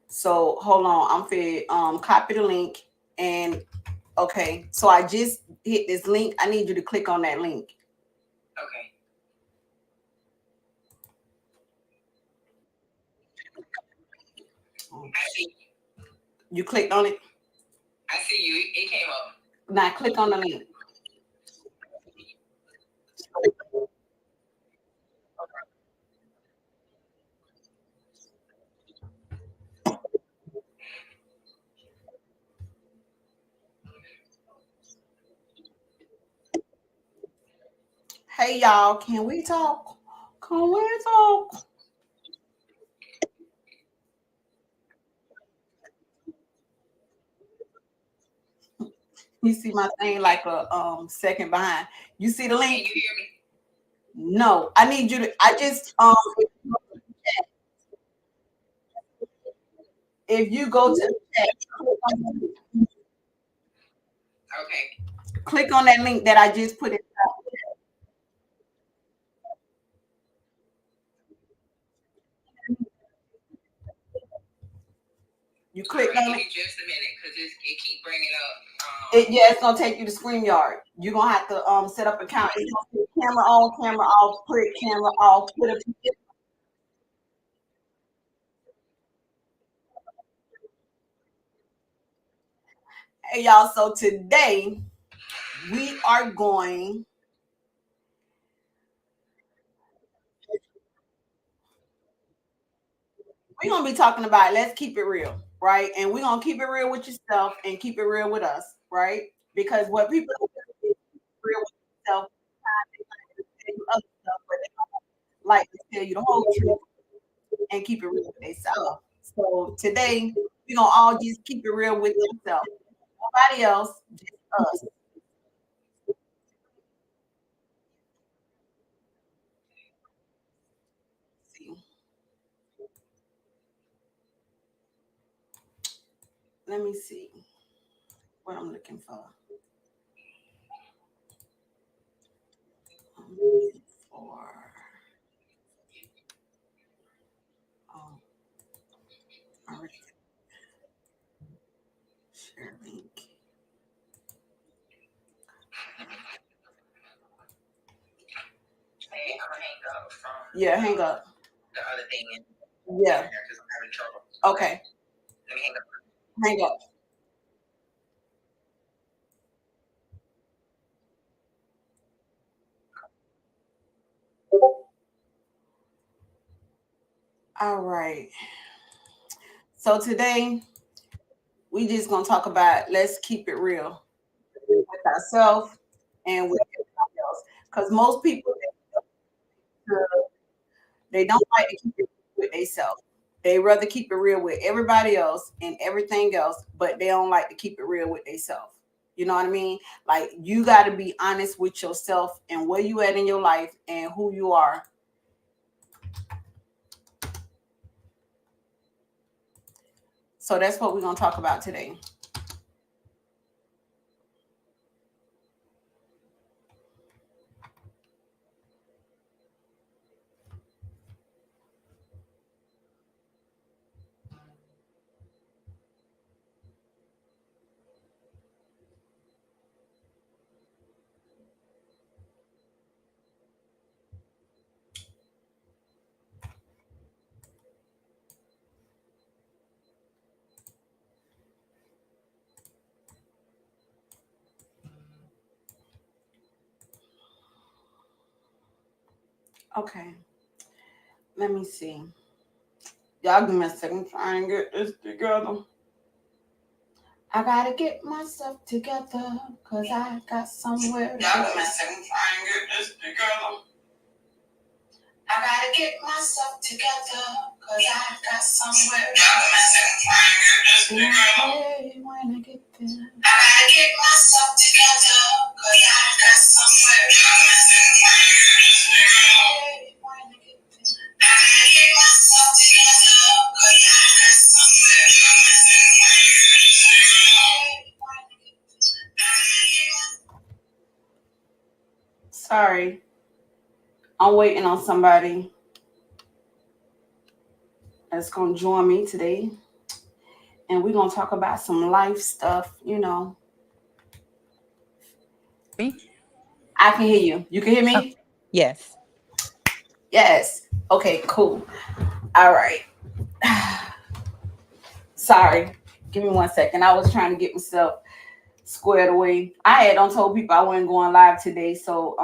So hold on, I'm finna copy the link and okay. So I just hit this link. I need you to click on that link. Okay. I see. You clicked on it. I see you. It came up. Now click on the link. Hey y'all, can we talk? Can we talk? You see my thing like a second behind. You see the Can you link? hear me? No, I need you to. I just if you go to the chat, Okay. click on that link that I just put in. You All clicked right. on Give it. me just a minute because it keep bringing up. Yeah, it's gonna take you to StreamYard. You're gonna have to set up an account. It's gonna say camera on, camera off, put camera off, put a hey y'all. So today we are going we're gonna be talking about let's keep it real, right? And we're gonna keep it real with yourself and keep it real with us, right? Because what people do is real with themselves, they tell you other stuff, but they don't like to tell you the whole truth and keep it real with themselves. So today we're gonna all just keep it real with themselves. Nobody else, just us. See, let me see what I'm looking for. I'm looking for um, already share link. Hey, I'm gonna hang up from Yeah, hang up. the other thing Yeah. because I'm having trouble. Okay. Let me hang up. Hang up. All right. So today we just gonna talk about let's keep it real with ourselves and with everybody else. Because most people they don't like to keep it with themselves. They rather keep it real with everybody else and everything else, but they don't like to keep it real with themselves. You know what I mean? Like you got to be honest with yourself and where you at in your life and who you are. So that's what we're gonna talk about today. Okay, let me see. Y'all give me a second. I'm trying to get this together. I gotta get myself together because I got somewhere. Y'all give me a second. I'm trying to get this together. I gotta get myself together because I got somewhere. Y'all give me a second. I'm trying to get this together. Hey, when I get there. I gotta get myself together because I got somewhere. Y'all give me a second. I'm trying to get this together. Hey, when I get there. I gotta get myself together because I got somewhere. Y'all give me a second. I'm trying to get this together. Sorry, I'm waiting on somebody. that's gonna join me today, and we're gonna talk about some life stuff. Me? I can hear you. You can hear Oh, me? yes. Yes. Okay. Cool. All right. Sorry. Give me 1 second. I was trying to get myself squared away. I had don't told people I wasn't going live today, so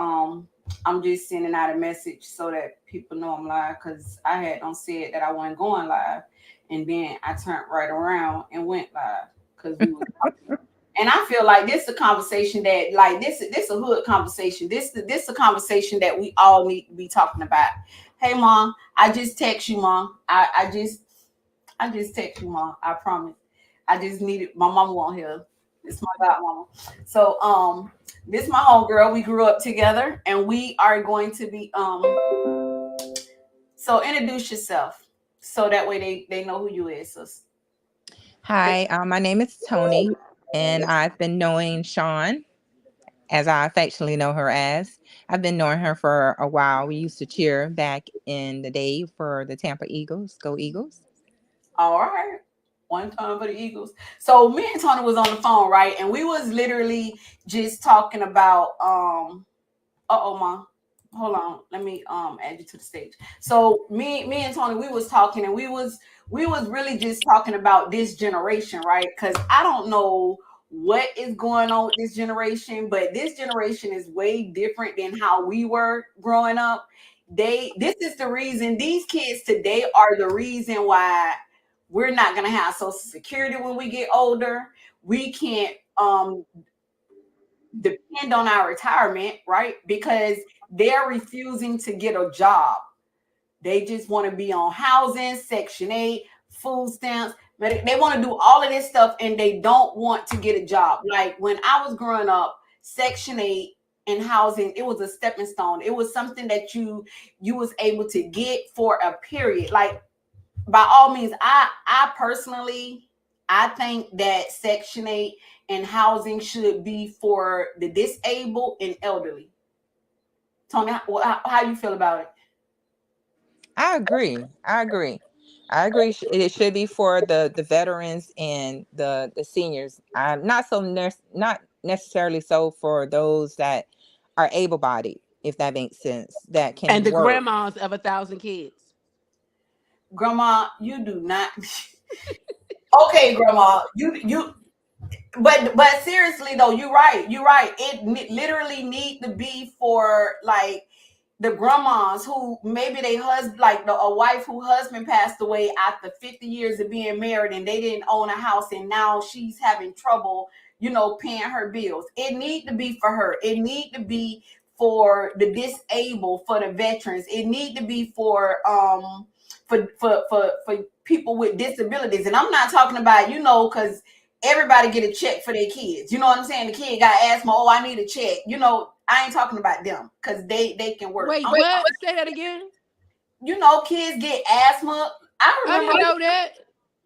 I'm just sending out a message so that people know I'm live because I had don't said that I wasn't going live, and then I turned right around and went live because we was talking. And I feel like this is a conversation that like this a hood conversation. This a conversation that we all need to be talking about. Hey mom, I just text you, mom. I just text you, mom. I promise. I just needed my mama won't hear. It's my godmama. So this my homegirl. We grew up together and we are going to be so introduce yourself so that way they know who you is. So Hi, my name is Tony, and I've been knowing Sean, as I affectionately know her as. I've been knowing her for a while. We used to cheer back in the day for the Tampa Eagles. Go Eagles. all right. One time for the Eagles. So me and Tony was on the phone, right? And we was literally just talking about uh-oh mom. Hold on. Let me add you to the stage. So me and Tony, we was talking and we was really just talking about this generation, right? Because I don't know what is going on with this generation, but this generation is way different than how we were growing up. This is the reason these kids today are the reason why we're not gonna have social security when we get older. We can't depend on our retirement, right? Because they're refusing to get a job. They just want to be on housing, Section 8, food stamps. They want to do all of this stuff and they don't want to get a job. Like when I was growing up, Section 8 and housing, it was a stepping stone. It was something that you was able to get for a period. Like by all means, I personally I think that Section 8 and housing should be for the disabled and elderly. Tony, how you feel about it? I agree. I agree. I agree. It should be for the veterans and the seniors. Not not necessarily so for those that are able bodied, if that makes sense, that And can the work. grandmas of 1,000 kids. Grandma, you do not. Okay, grandma, you but seriously though, you're right. You're right. Literally need to be for like the grandmas who maybe they husband like a wife who husband passed away after 50 years of being married and they didn't own a house and now she's having trouble, paying her bills. It need to be for her. It need to be for the disabled, for the veterans. It need to be for people with disabilities. And I'm not talking about, because everybody get a check for their kids. You know what I'm saying? The kid got asthma. Oh, I need a check. I ain't talking about them because they can work. Wait, what? Say that again. Kids get asthma. I I remember didn't know that.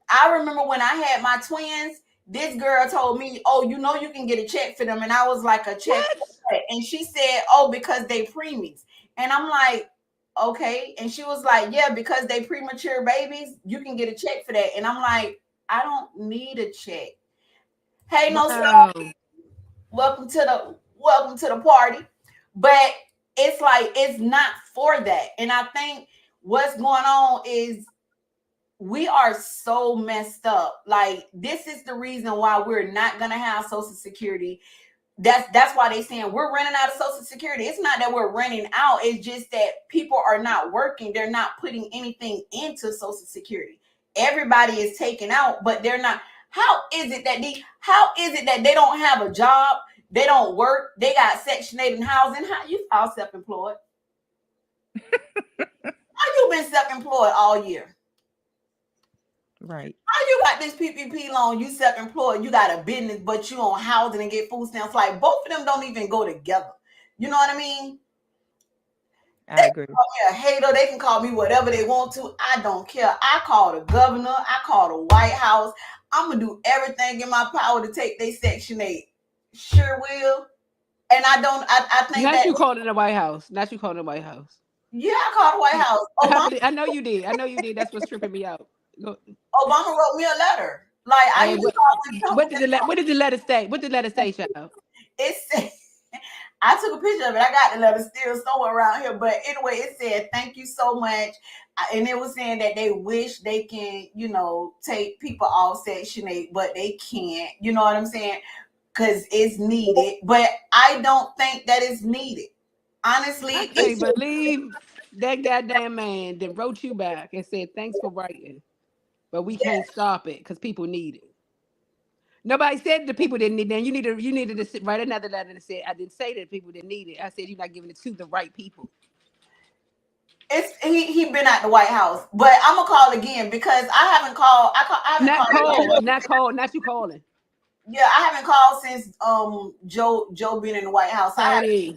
I remember when I had my twins, this girl told me, "Oh, you can get a check for them." And I was like, "A check What? for what?" And she said, "Oh, because they preemies." And I'm like, "Okay." And she was like, "Yeah, because they premature babies, you can get a check for that." And I'm like, "I don't need a check." Hey, no, sir. Wow. Welcome to the party. But it's like it's not for that. And I think what's going on is we are so messed up. Like this is the reason why we're not gonna have Social Security. That's why they saying we're running out of Social Security. It's not that we're running out. It's just that people are not working. They're not putting anything into Social Security. Everybody is taken out, but they're not. How is it that they don't have a job? They don't work. They got Section 8 in housing. How you all self-employed? How you been self-employed all year? Right. How you got this PPP loan? You self-employed. You got a business, but you on housing and get food stamps. Like both of them don't even go together. You know what I mean? They I can agree. call me a hater. They can call me whatever they want to. I don't care. I call the governor. I call the White House. I'm gonna do everything in my power to take their Section 8. Sure will. And I don't. I think Not that you calling the White House. Not you calling the White House. Yeah, I called the White House. I know you did. I know you did. That's what's tripping me out. Obama wrote me a letter. Like I And usually what did the letter say? What did the letter say, child? it said I took a picture of it. I got the letter still somewhere around here. But anyway, it said, thank you so much. And it was saying that they wish they can, take people off Section 8, but they can't. You know what I'm saying? Because it's needed. But I don't think that it's needed. Honestly, I can't believe that goddamn man then wrote you back and said, thanks for writing. But we can't stop it because people need it. Nobody said the people didn't need it. You needed to write another letter that said, I didn't say that people didn't need it. I said you're not giving it to the right people. He been at the White House, but I'm gonna call again because I haven't called. Not you calling. Yeah, I haven't called since Joe being in the White House. Tony.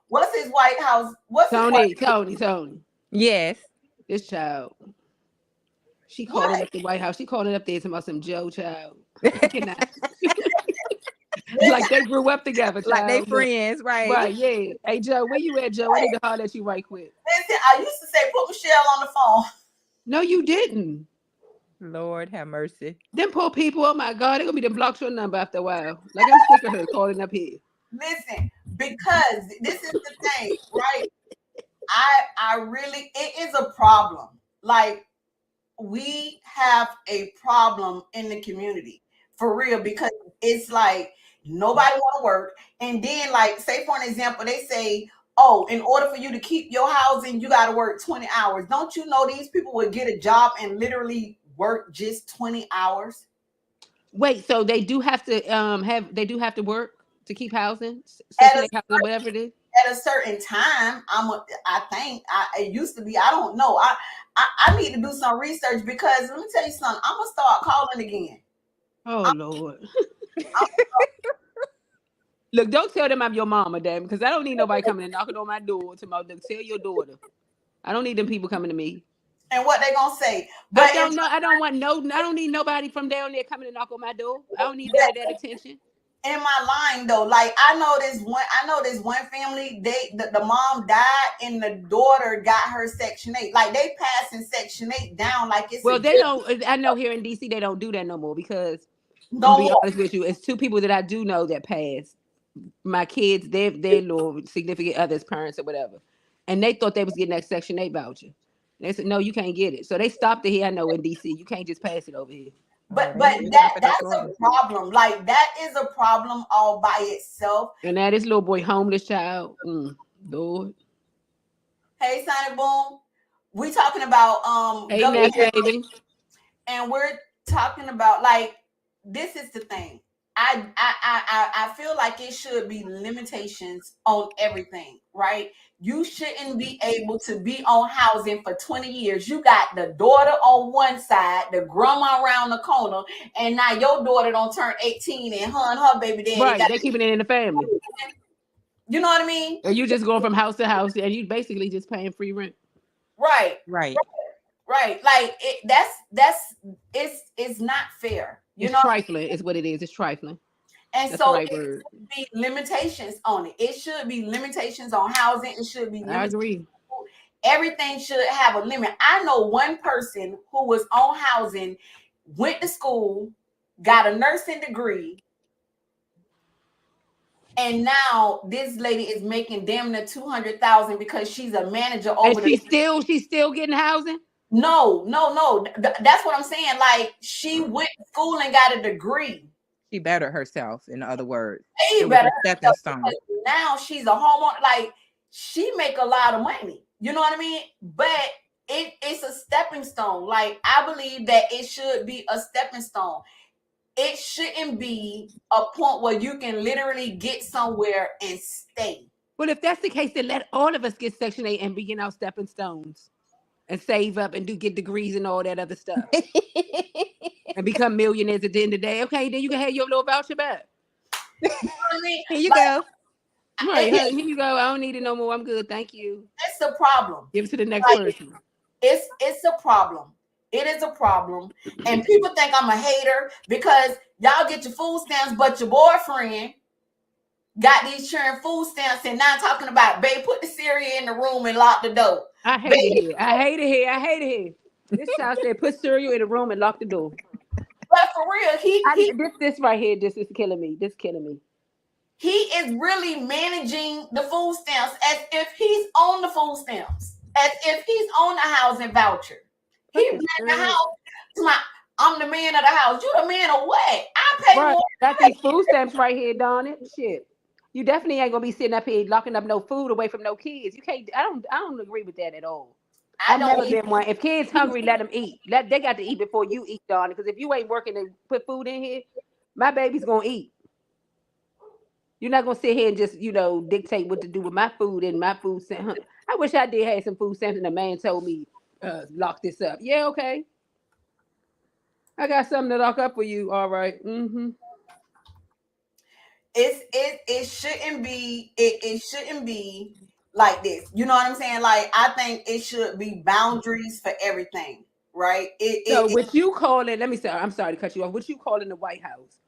What's his White House? Tony. Yes. This child. She called it up the White House. She called it up there about some Joe child. Like they grew up together, child. Like they friends, right? Right, yeah. Hey Joe, where you at, Joe? I need to holler at you right quick. Listen, I used to say put Michelle on the phone. No, you didn't. Lord have mercy. Them poor people, oh my God, they're gonna be them blocked your number after a while. Like I'm sick of her calling up here. Listen, because this is the thing, right? I really, it is a problem. Like we have a problem in the community for real, because it's like nobody want to work. And then like, say for an example, they say, oh, in order for you to keep your housing, you got to work 20 hours. Don't you know these people would get a job and literally work just 20 hours? Wait, so they do have to work to keep housing, whatever it is. At a certain time, it used to be, I don't know. I need to do some research because let me tell you something. I'm gonna start calling again. Oh Lord. Look, don't tell them I'm your mama, damn, because I don't need nobody coming and knocking on my door tomorrow. Tell your daughter. I don't need them people coming to me. And what they gonna say? But I don't need nobody from down there coming to knock on my door. I don't need that attention. In my line though, like I know this one family, the mom died and the daughter got her Section 8. Like they passing Section 8 down like it's I know here in DC they don't do that no more because to be honest with you, it's two people that I do know that passed. My kids, their little significant others, parents or whatever. And they thought they was getting that Section 8 voucher. And they said, no, you can't get it. So they stopped it here, I know, in DC. You can't just pass it over here. But that's a problem. Like that is a problem all by itself. And now this little boy homeless child. Lord. Hey, Sonic Boom. We talking about hey, baby. And we're talking about like this is the thing. I feel like it should be limitations on everything, right? You shouldn't be able to be on housing for 20 years. You got the daughter on one side, the grandma around the corner, and now your daughter don't turn 18 and her baby daddy. Right, they keeping it in the family. You know what I mean? And you just going from house to house and you basically just paying free rent. Right. Like it's not fair. It's trifling is what it is. It's trifling. And that's so it should be limitations on it. It should be limitations on housing. It should be. I agree. Everything should have a limit. I know one person who was on housing, went to school, got a nursing degree, and now this lady is making damn near $200,000 because she's a manager over. And she's still getting housing. No. That's what I'm saying. Like she went to school and got a degree. She bettered herself, in other words. She better stepping stone. Now she's a homeowner. Like she make a lot of money. You know what I mean? But it's a stepping stone. Like I believe that it should be a stepping stone. It shouldn't be a point where you can literally get somewhere and stay. Well, if that's the case, then let all of us get Section 8 and begin our stepping stones. And save up and get degrees and all that other stuff. And become millionaires at the end of the day. Okay, then you can have your little voucher back. You know what I mean? Here you go. Right, here you go. I don't need it no more. I'm good. Thank you. It's a problem. Give it to the next person. It's a problem. It is a problem. And people think I'm a hater because y'all get your food stamps, but your boyfriend got these churn food stamps and now talking about, babe, put the cereal in the room and lock the door. I hate it here. I hate it here. I hate it here. This child said, put cereal in the room and lock the door. But for real, this right here, this is killing me. This is killing me. He is really managing the food stamps as if he's on the food stamps, as if he's on the housing voucher. He ran the house. I'm the man of the house. You the man of what? I pay more. Got these food stamps right here, darn it. Shit. You definitely ain't gonna be sitting up here locking up no food away from no kids. You can't. I don't agree with that at all. I've never been one. If kids hungry, let them eat. They got to eat before you eat, darn it. Because if you ain't working to put food in here, my baby's gonna eat. You're not gonna sit here and just, dictate what to do with my food and my food stamp. I wish I did have some food stamps and the man told me, lock this up. Yeah, okay. I got something to lock up for you. All right. Mm-hmm. It shouldn't be it shouldn't be like this. You know what I'm saying? Like, I think it should be boundaries for everything, right? What you calling? Let me say. I'm sorry to cut you off. What you calling the White House?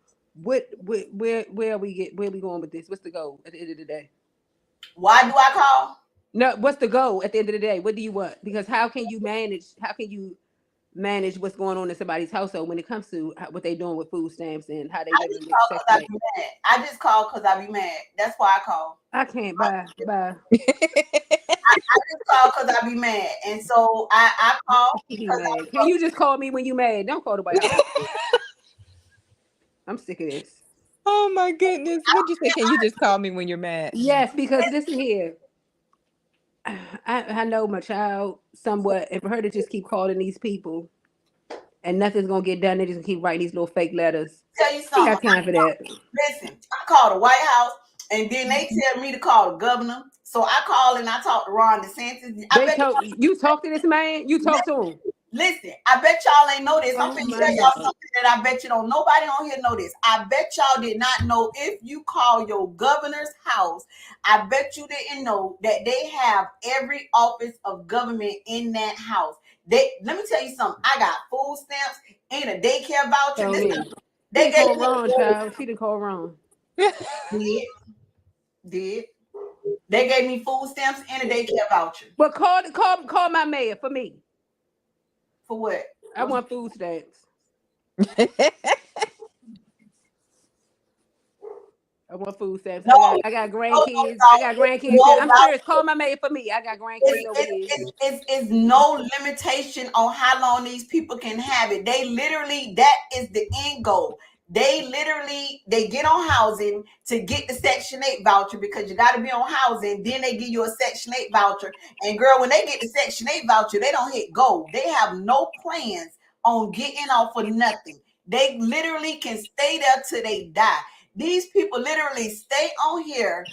Where are we going with this? What's the goal at the end of the day? Why do I call? No, what's the goal at the end of the day? What do you want? Because how can you manage what's going on in somebody's household when it comes to what they doing with food stamps and how they live? I just call because I be mad. That's why I call. I can't buy. I just call because I be mad, and so I call. Can you just call me when you mad? Don't call the White House. I'm sick of this. Oh my goodness! What'd you say? Can you just call me when you're mad? Yes, because listen here. I know my child somewhat, and for her to just keep calling these people and nothing's gonna get done, they just keep writing these little fake letters. Tell you something. I got time for that. Listen, I call the White House, and then they tell me to call the governor. So I call and I talk to Ron DeSantis. You talk to this man? You talk to him? Listen, I bet y'all ain't know this. I'm going to tell y'all something that I bet you don't. Nobody on here know this. I bet y'all did not know, if you call your governor's house, I bet you didn't know that they have every office of government in that house. Let me tell you something. I got food stamps and a daycare voucher. They call wrong, child. She didn't call wrong. Did. They gave me food stamps and a daycare voucher. But call my mayor for me. For what? I want food stamps. I want food stamps. No, I got grandkids. I got grandkids. I'm serious. Call my maid for me. I got grandkids over here. It's no limitation on how long these people can have it. They literally, that is the end goal. They get on housing to get the Section 8 voucher, because you got to be on housing. Then they give you a Section 8 voucher. And girl, when they get the Section 8 voucher, they don't hit go. They have no plans on getting off for nothing. They literally can stay there till they die. These people literally stay on here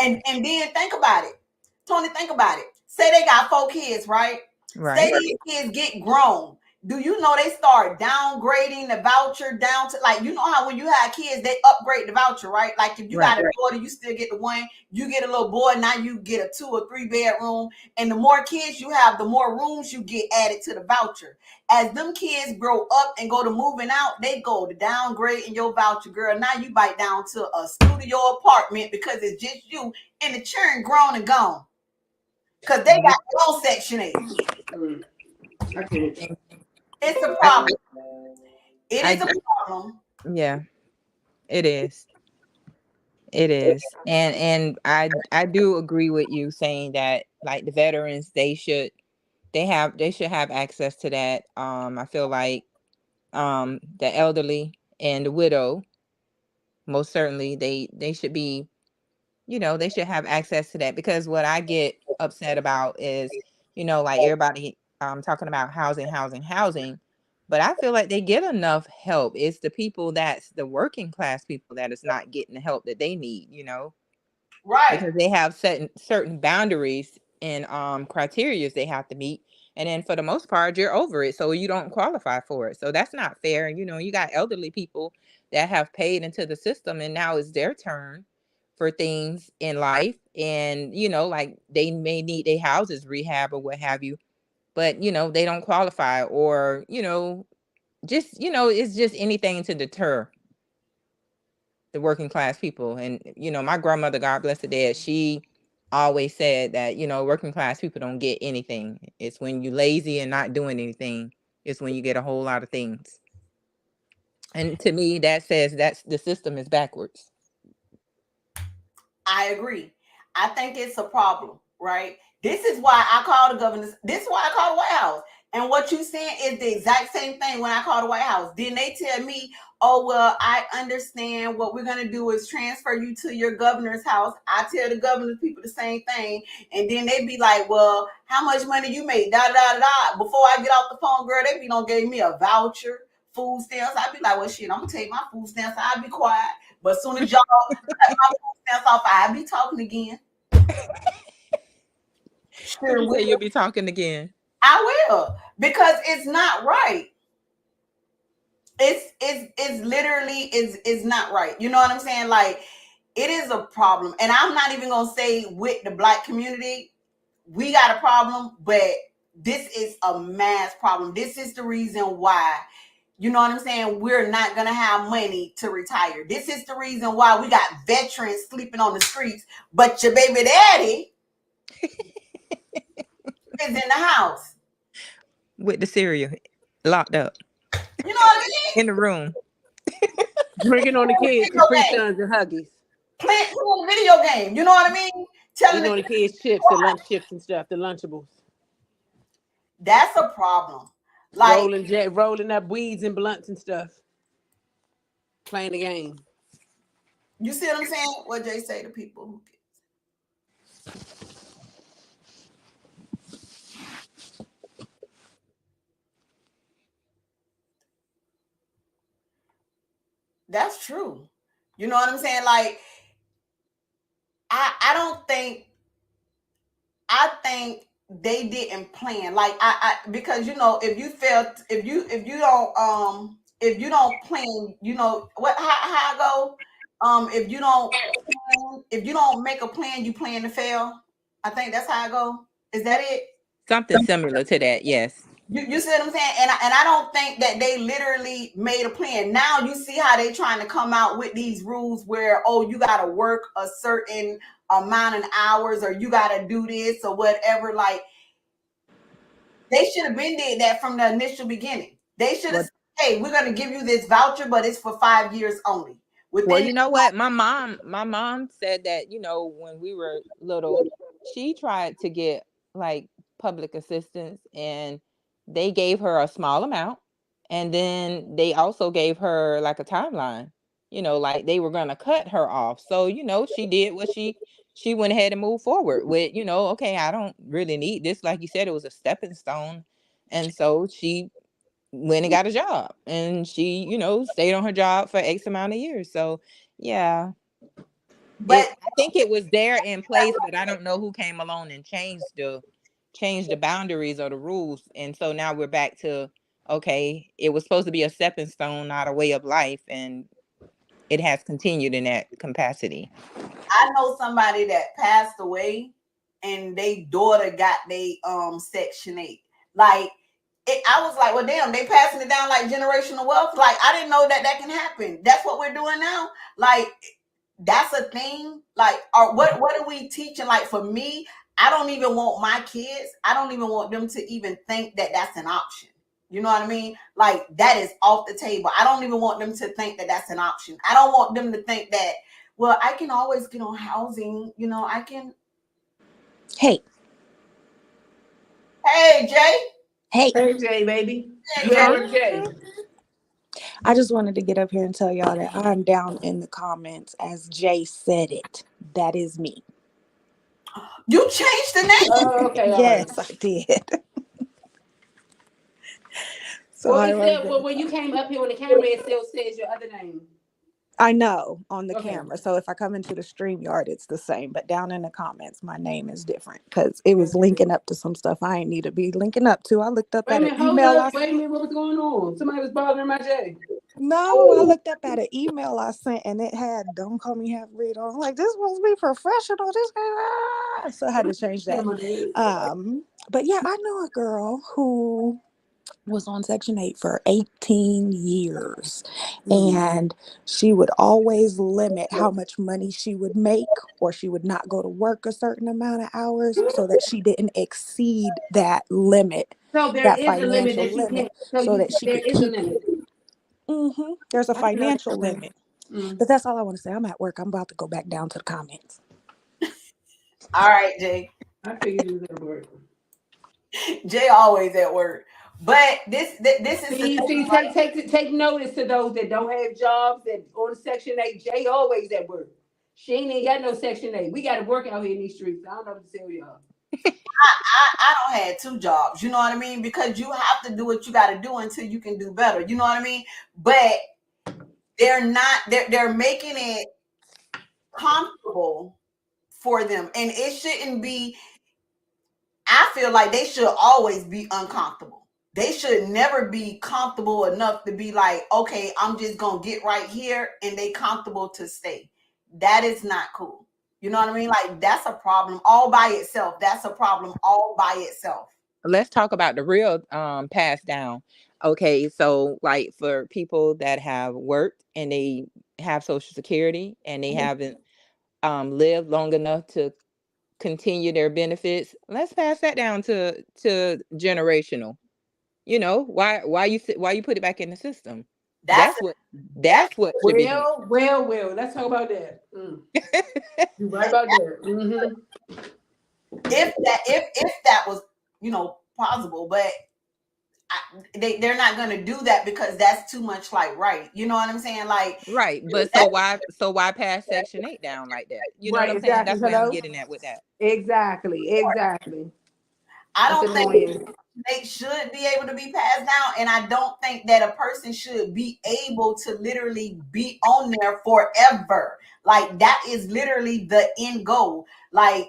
and then think about it. Tony, think about it. Say they got 4 kids, right? Say these kids get grown. Do you know they start downgrading the voucher down to, like, you know how when you have kids, they upgrade the voucher, right? Like if you got a daughter, you still get the one. You get a little boy, now you get a 2 or 3 bedroom. And the more kids you have, the more rooms you get added to the voucher. As them kids grow up and go to moving out, they go to downgrade in your voucher, girl. Now you bite down to a studio apartment because it's just you and the children grown and gone. Because they got their own Section 8. Okay. It's a problem. It is a problem. Yeah, it is. It is. And I do agree with you saying that, like, the veterans, they should have access to that. I feel like the elderly and the widow, most certainly they should be, they should have access to that, because what I get upset about is, like everybody talking about housing, but I feel like they get enough help. It's the people that's the working class people that is not getting the help that they need, right? Because they have certain boundaries and criteria they have to meet, and then for the most part you're over it, so you don't qualify for it. So that's not fair. And you got elderly people that have paid into the system, and now it's their turn for things in life, and like they may need their houses rehab or what have you, but they don't qualify, or just it's just anything to deter. the working class people. And my grandmother, God bless her dead, she always said that working class people don't get anything. It's when you lazy and not doing anything, it's when you get a whole lot of things. And to me, that says that's the system is backwards. I agree. I think it's a problem, right? This is why I call the governor. This is why I call the White House. And what you saying is the exact same thing when I call the White House. Then they tell me, oh, well, I understand. What we're going to do is transfer you to your governor's house. I tell the governor's people the same thing. And then they be like, well, how much money you make? Da, da, da, da. Before I get off the phone, girl, they be gonna give me a voucher, food stamps. I'd be like, well, shit, I'm going to take my food stamps. I'd be quiet. But as soon as y'all cut my food stamps off, I'll be talking again. Sure, you say you'll be talking again. I will, because it's not right. It's literally is not right. You know what I'm saying? Like, it is a problem. And I'm not even gonna say with the Black community, we got a problem, but this is a mass problem. This is the reason why, you know what I'm saying, we're not gonna have money to retire. This is the reason why we got veterans sleeping on the streets, but your baby daddy is in the house with the cereal locked up. You know what I mean? In the room. Drinking on the kids, Capri Suns and Huggies. Playing a video game. You know what I mean? Telling the kids chips, the lunch chips and stuff, the Lunchables. That's a problem. Like rolling up weeds and blunts and stuff. Playing the game. You see what I'm saying? What Jay say to people who That's true. You know what I'm saying? Like, I think they didn't plan. Like, because if you don't plan, how I go. If you don't make a plan, you plan to fail. I think that's how I go. Is that it? Something similar to that, yes. You see what I'm saying? And I don't think that they literally made a plan. Now you see how they trying to come out with these rules where, oh, you got to work a certain amount of hours, or you got to do this or whatever. Like, they should have been did that from the initial beginning. They should have said, hey, we're going to give you this voucher, but it's for 5 years only. Well, you know what? My mom said that, when we were little, she tried to get like public assistance, and they gave her a small amount, and then they also gave her like a timeline, like they were going to cut her off. So, she did what she went ahead and moved forward with, okay, I don't really need this. Like you said, it was a stepping stone. And so she went and got a job, and she, stayed on her job for X amount of years. So, yeah. But I think it was there in place, but I don't know who came along and changed the boundaries or the rules. And so now we're back to, okay, it was supposed to be a stepping stone, not a way of life, and it has continued in that capacity. I know somebody that passed away, and their daughter got their Section 8. Like, I was like, well, damn, they passing it down like generational wealth. Like, I didn't know that can happen. That's what we're doing now. Like, that's a thing. Like, or what are we teaching? Like, for me, I don't even want my kids, I don't even want them to even think that that's an option. You know what I mean? Like, that is off the table. I don't even want them to think that that's an option. I don't want them to think that, well, I can always get on housing. I can. Hey, Jay. Hey, Jay, baby. Jay. I just wanted to get up here and tell y'all that I'm down in the comments as Jay said it. That is me. You changed the name? Oh, okay. Yes, I did. So when you came up here on the camera, it still says your other name. I know on the camera. So if I come into the StreamYard, it's the same. But down in the comments, my name is different because it was linking up to some stuff I ain't need to be linking up to. I looked up at an email. Wait a minute, what was going on? Somebody was bothering my Jay. No, I looked up at an email I sent, and it had "Don't call me half breed" on. I'm like, this must be professional. So I had to change that. But yeah, I know a girl who was on Section 8 for 18 years. Mhm. And she would always limit how much money she would make, or she would not go to work a certain amount of hours so that she didn't exceed that limit, So there that is a limit financial that you limit, can't. So so you that said she there could is a keep it. limit. There's a I didn't know that. financial limit. But that's all I want to say. I'm at work. I'm about to go back down to the comments. All right, Jay. I figured it was at work. Jay always at work. But this is the See, thing, right? take notice to those that don't have jobs that on Section 8. Jay always at work. She ain't even got no Section 8. We got to work out here in these streets. I don't know what to tell y'all. I don't have 2 jobs. You know what I mean? Because you have to do what you got to do until you can do better. You know what I mean? But they're not. They're making it comfortable for them, and it shouldn't be. I feel like they should always be uncomfortable. They should never be comfortable enough to be like, okay, I'm just gonna get right here, and they comfortable to stay. That is not cool. You know what I mean? Like that's a problem all by itself. That's a problem all by itself. Let's talk about the real pass down. Okay, so like for people that have worked and they have Social Security and they haven't lived long enough to continue their benefits, let's pass that down to generational. You know, why you put it back in the system? That's That's what should be done. Well. Let's talk about that. You right about that. if that was possible, but they're not going to do that because that's too much like right. You know what I'm saying? Like Right, but so why pass Section 8 down like that? You know Right, what I'm saying? exactly. That's what Hello? I'm getting at with that. Exactly. I That's don't think annoying. they should be able to be passed down, and I don't think that a person should be able to literally be on there forever. Like that is literally the end goal. Like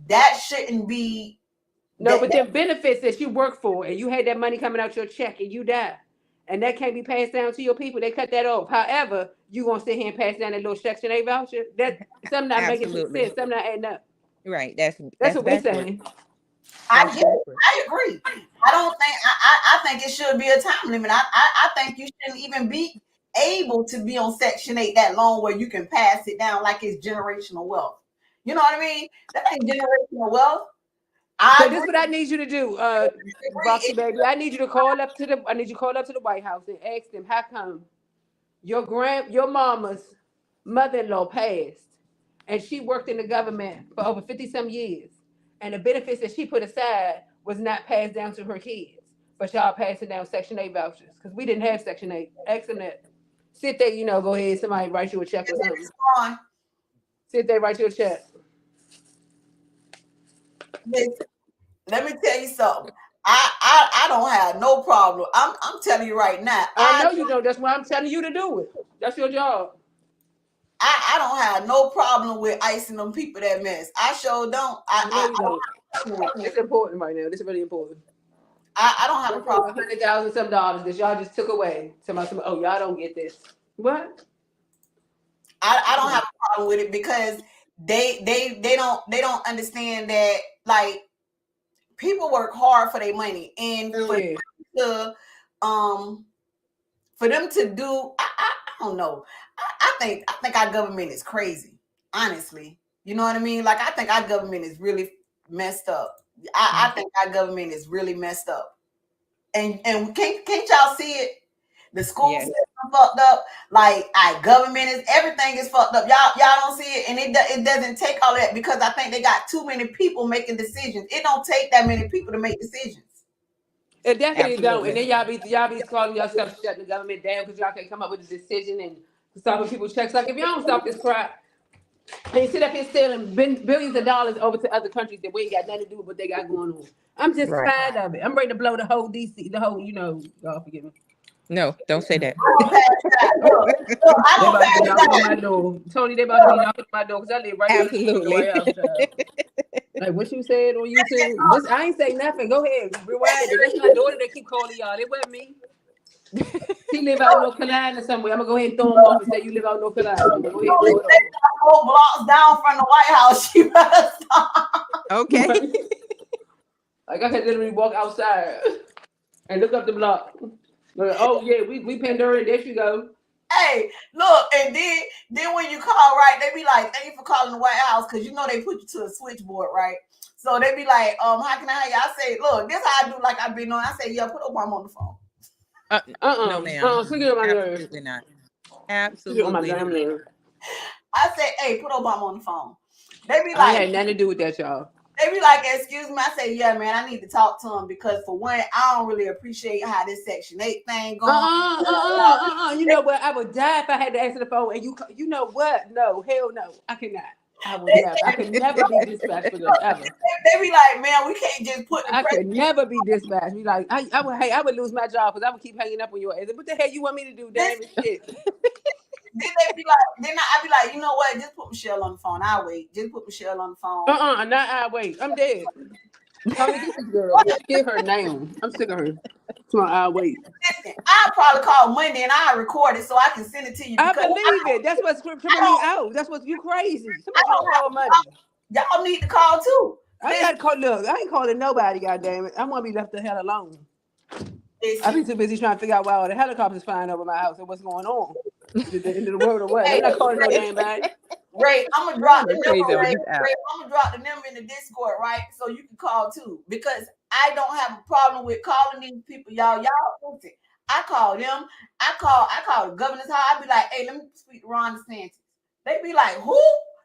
that shouldn't be. No, but the benefits that you work for and you had that money coming out your check and you die. And that can't be passed down to your people. They cut that off. However, you gonna sit here and pass down that little Section 8 voucher. That something not making Absolutely. sense. Something not adding up. Right. That's what we're backwards. saying. I That's get it. backwards. I agree. I don't think I think it should be a time limit. I think you shouldn't even be able to be on Section 8 that long where you can pass it down like it's generational wealth. You know what I mean? That ain't generational wealth. So this is what I need you to do, Roxy baby. I need you to call up to the White House and ask them how come your mama's mother-in-law passed and she worked in the government for over 50-some years, and the benefits that she put aside was not passed down to her kids, but y'all passing down Section 8 vouchers because we didn't have Section 8. Ask them that. Sit there, go ahead. Somebody write you a check or something. Sit there, write you a check. Let me tell you something. I don't have no problem. I'm telling you right now. I know you don't. That's why I'm telling you to do it. That's your job. I don't have no problem with icing them people that mess. I sure don't. It's important right now. This is really important. I don't have a problem. $100,000 some dollars that y'all just took away. Somebody, oh, y'all don't get this. What? I don't have a problem with it because they don't understand that like people work hard for their money, and for them to do I don't know. I think our government is crazy, honestly. You know what I mean? Like I think our government is really messed up. I think our government is really messed up. And can't y'all see it? The school system fucked up. Like our government is everything is fucked up. Y'all don't see it, and it doesn't take all that because I think they got too many people making decisions. It don't take that many people to make decisions. It definitely don't. And then y'all be calling yourself shutting the government down because y'all can't come up with a decision and stopping people's checks. Like if y'all don't stop this crap, they sit up here stealing billions of dollars over to other countries that we ain't got nothing to do with what they got going on. I'm just tired of it. I'm ready to blow the whole DC, the whole, y'all forgive me. No, don't say that. I don't pass my door. Tony, they about to be knocking on my door because I live right here. Absolutely. Like what you said on YouTube. I ain't say nothing. Go ahead. Rewind it. That's my daughter that keep calling y'all. It wasn't me. She live out in North Carolina somewhere. I'm gonna go ahead and throw them off and say you live out in North Carolina. Go ahead, throw it off. 4 blocks down from the White House. She better stop. Okay. Like I could literally walk outside. and look up the block. Like, oh yeah, we pinned her, and there she go. Hey, look, and then when you call, right, they be like, "Thank you for calling the White House," because you know they put you to a switchboard, right? So they be like, how can I help you? I say, look, this how I do, like I've been on. I say, yeah, put Obama on the phone. No, ma'am. Forget my nerve. Absolutely not. Forget on my Absolutely damn not. nerve. I say, hey, put Obama on the phone. They be I like, had nothing to do with that, y'all. they be like, excuse me. I say, yeah, man, I need to talk to him because for one, I don't really appreciate how this Section 8 thing going. You know what? I would die if I had to answer the phone. And you know what? No, hell no, I cannot. I would never. I could never be dispatched for this ever. They be like, man, we can't just put the I could never be dispatched. Be like, I would lose my job because I would keep hanging up on your ass. What the hell you want me to do, damn it, shit? Then they be like, then I be like, you know what? Just put Michelle on the phone. I'll wait. Just put Michelle on the phone. Not I wait. I'm dead. Call me this girl. Give her name. I'm sick of her. Come on, I'll wait. Listen, I'll probably call Monday and I'll record it so I can send it to you. I believe it. That's what's tripping me out. That's what you crazy. Somebody call Monday. Y'all need to call too. I ain't got to call. Look, I ain't calling nobody. Goddamn it! I want to be left the hell alone. I've been too busy trying to figure out why all the helicopters flying over my house and what's going on. The end of the world or what? I'm not calling no damn body. Ray, I'm gonna drop the number. Ray, I'm gonna drop the number in the Discord, right? So you can call too, because I don't have a problem with calling these people. Y'all listen. I call them. I call the governor's house. I be like, hey, let me speak to Ron DeSantis. They be like, who?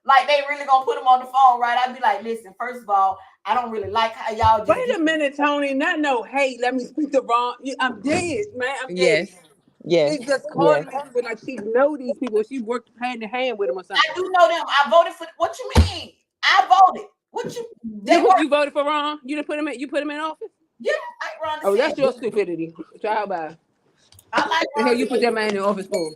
Like they really gonna put him on the phone, right? I be like, listen, first of all, I don't really like how y'all just wait a minute, Tony. Not no hate. Let me speak to Ron. I'm dead, man. I'm dead. Yes. She just called me people like she know these people. She worked hand in hand with them or something. I do know them. I voted for. What you mean? I voted. What you? You voted for Ron? You didn't put him in. You put him in office? Yeah, I Ron DeSantis. Oh, that's your stupidity. Try by. I like. The hell you put that man in office for?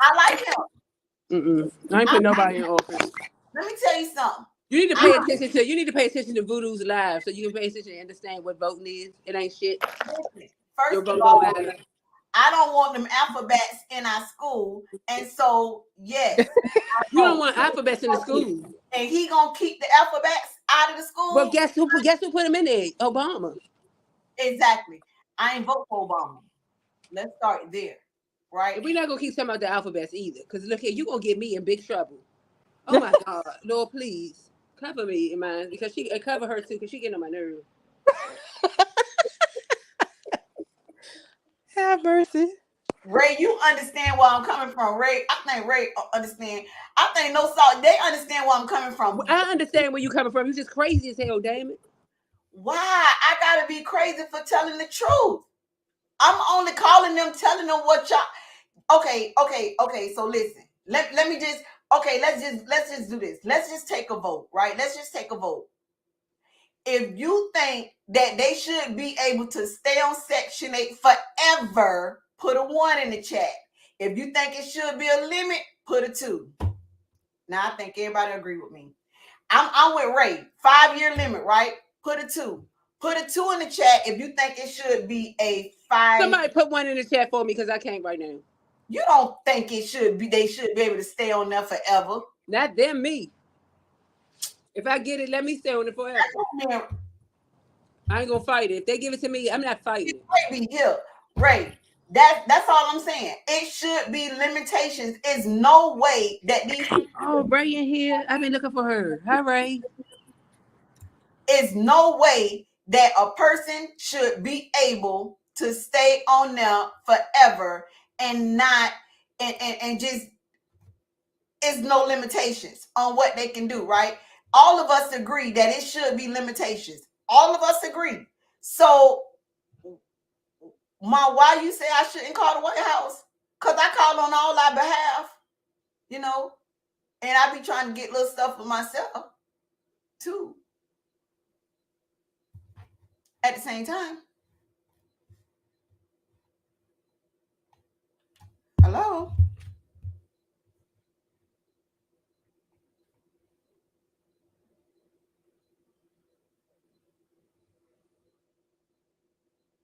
I like him. I ain't put nobody in office. Let me tell you something. You need to pay attention to. You need to pay attention to Voodoo's live so you can pay attention and understand what voting is. It ain't shit. First of all, I don't want them alphabets in our school, and so yes, you don't want alphabets in the school. And he gonna keep the alphabets out of the school. Well, guess who put him in there? Obama. Exactly. I ain't vote for Obama. Let's start there, right? We're not gonna keep talking about the alphabets either, because look here, you gonna get me in big trouble. Oh my God, Lord, please cover me in mine because cover her too, because she getting on my nerves. Have mercy. Ray, you understand where I'm coming from. Ray, I think Ray understand. I think no salt. They understand where I'm coming from. Well, I understand where you coming from. You just crazy as hell, damn it. Why? I gotta be crazy for telling the truth. I'm only calling them, telling them what y'all. Okay. So listen. Let me just. Okay, let's just do this. Let's just take a vote, right? Let's just take a vote. If you think that they should be able to stay on Section 8 forever, put a 1 in the chat. If you think it should be a limit, put a 2. Now, I think everybody agree with me. I'm with Ray. 5-year limit, right? Put a 2. Put a 2 in the chat if you think it should be a 5. Somebody put 1 in the chat for me because I can't right now. You don't think it should be? They should be able to stay on there forever. Not them, me. If I get it, let me stay on it forever. I ain't gonna fight it. If they give it to me, I'm not fighting. Ray be here, Ray. That's all I'm saying. It should be limitations. It's no way that these. Oh, Ray in here. I've been looking for her. Hi, Ray. It's no way that a person should be able to stay on there forever and not and just. It's no limitations on what they can do, right? All of us agree that it should be limitations. All of us agree. So, why you say I shouldn't call the White House? Because I call on all our behalf, and I be trying to get little stuff for myself, too. At the same time. Hello?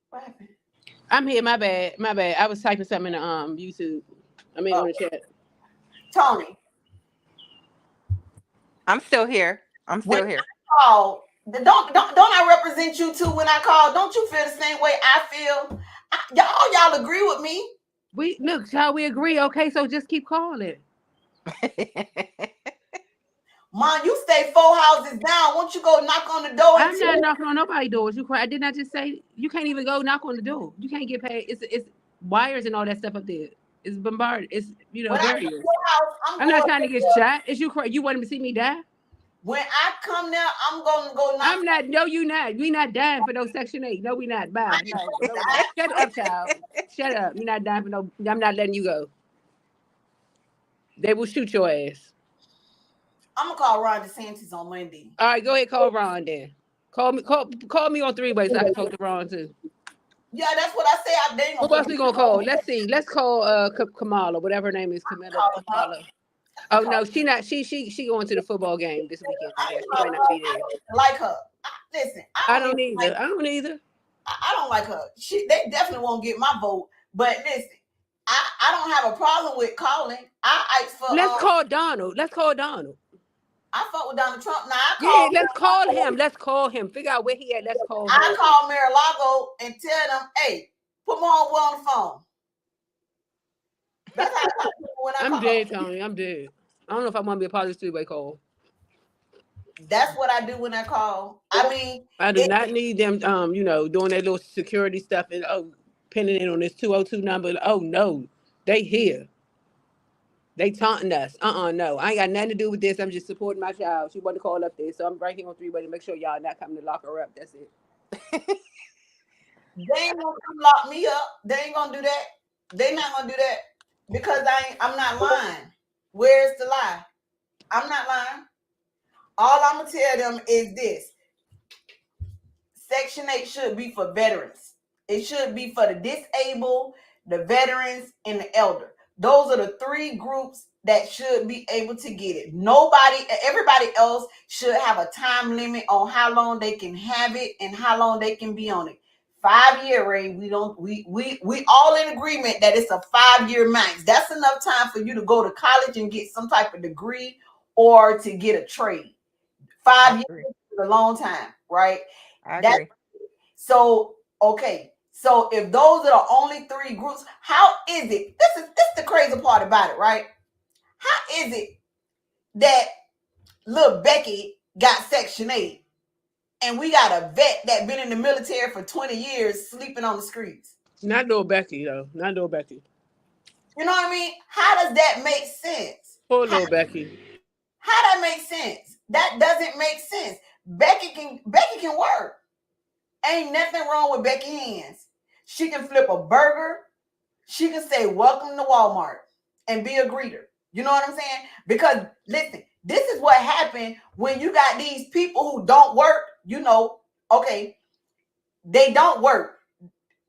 What happened? I'm here. My bad. I was typing something in YouTube. I mean on the chat. Tony. I'm still here. Call Don't I represent you too when I call? Don't you feel the same way I feel? Y'all agree with me? We look, child, we agree. Okay, so just keep calling. Mom, you stay 4 houses down. Won't you go knock on the door? I'm not knocking on nobody's doors. You cry. I did not just say you can't even go knock on the door. You can't get paid. It's wires and all that stuff up there. It's bombarded. It's when I come to barriers. your house, I'm not trying to get shot. Is you cry? You want to see me die? When I come there, I'm gonna go knock. I'm not. No, you not. We not dying for no Section 8. No, we not. Bye. No, shut up, child. Shut up. You're not dying for no. I'm not letting you go. They will shoot your ass. I'm gonna call Ron DeSantis on Monday. All right, go ahead. Call Ron then. Call me on 3-way so I can talk to Ron too. Yeah, that's what I say. Who else we gonna call? Let's see. Let's call Kamala, whatever her name is. Kamala. Oh no, she not. She going to the football game this weekend. Yeah, she might not be there. Like her. Listen, I don't either. I don't either. I don't like her. They definitely won't get my vote. But listen, I don't have a problem with calling. I ask for. Let's call Donald. Let's call Donald. I fuck with Donald Trump. Now let's call him. Let's call him. Figure out where he at. Let's call him. I call Mar-a-Lago and tell them, hey, put my homeboy on the phone. That's how I talk to people when I call. I'm dead, Tony. I'm dead. I don't know if I want to be a part of this 3-way call. That's what I do when I call. I mean, I do not need them, doing that little security stuff and pinning it on this 202 number. Oh no, they here. They taunting us. No. I ain't got nothing to do with this. I'm just supporting my child. She wanted to call up there. So I'm right here on 3-way to make sure y'all not coming to lock her up. That's it. They ain't gonna come lock me up. They ain't gonna do that. They not gonna do that because I'm not lying. Where's the lie? I'm not lying. All I'm gonna tell them is this. Section 8 should be for veterans. It should be for the disabled, the veterans, and the elder. Those are the 3 groups that should be able to get it. Everybody else should have a time limit on how long they can have it and how long they can be on it. 5-year, Ray. We all in agreement that it's a 5-year max. That's enough time for you to go to college and get some type of degree or to get a trade. 5 years is a long time, right? I agree. So, okay. So if those are the only 3 groups, how is it? This is the crazy part about it, right? How is it that little Becky got Section 8 and we got a vet that been in the military for 20 years sleeping on the streets? Not little Becky, though. Not little Becky. You know what I mean? How does that make sense? Poor little Becky. How that make sense? That doesn't make sense. Becky can work. Ain't nothing wrong with Becky hands. She can flip a burger. She can say, welcome to Walmart and be a greeter. You know what I'm saying? Because listen, this is what happened when you got these people who don't work, okay, they don't work.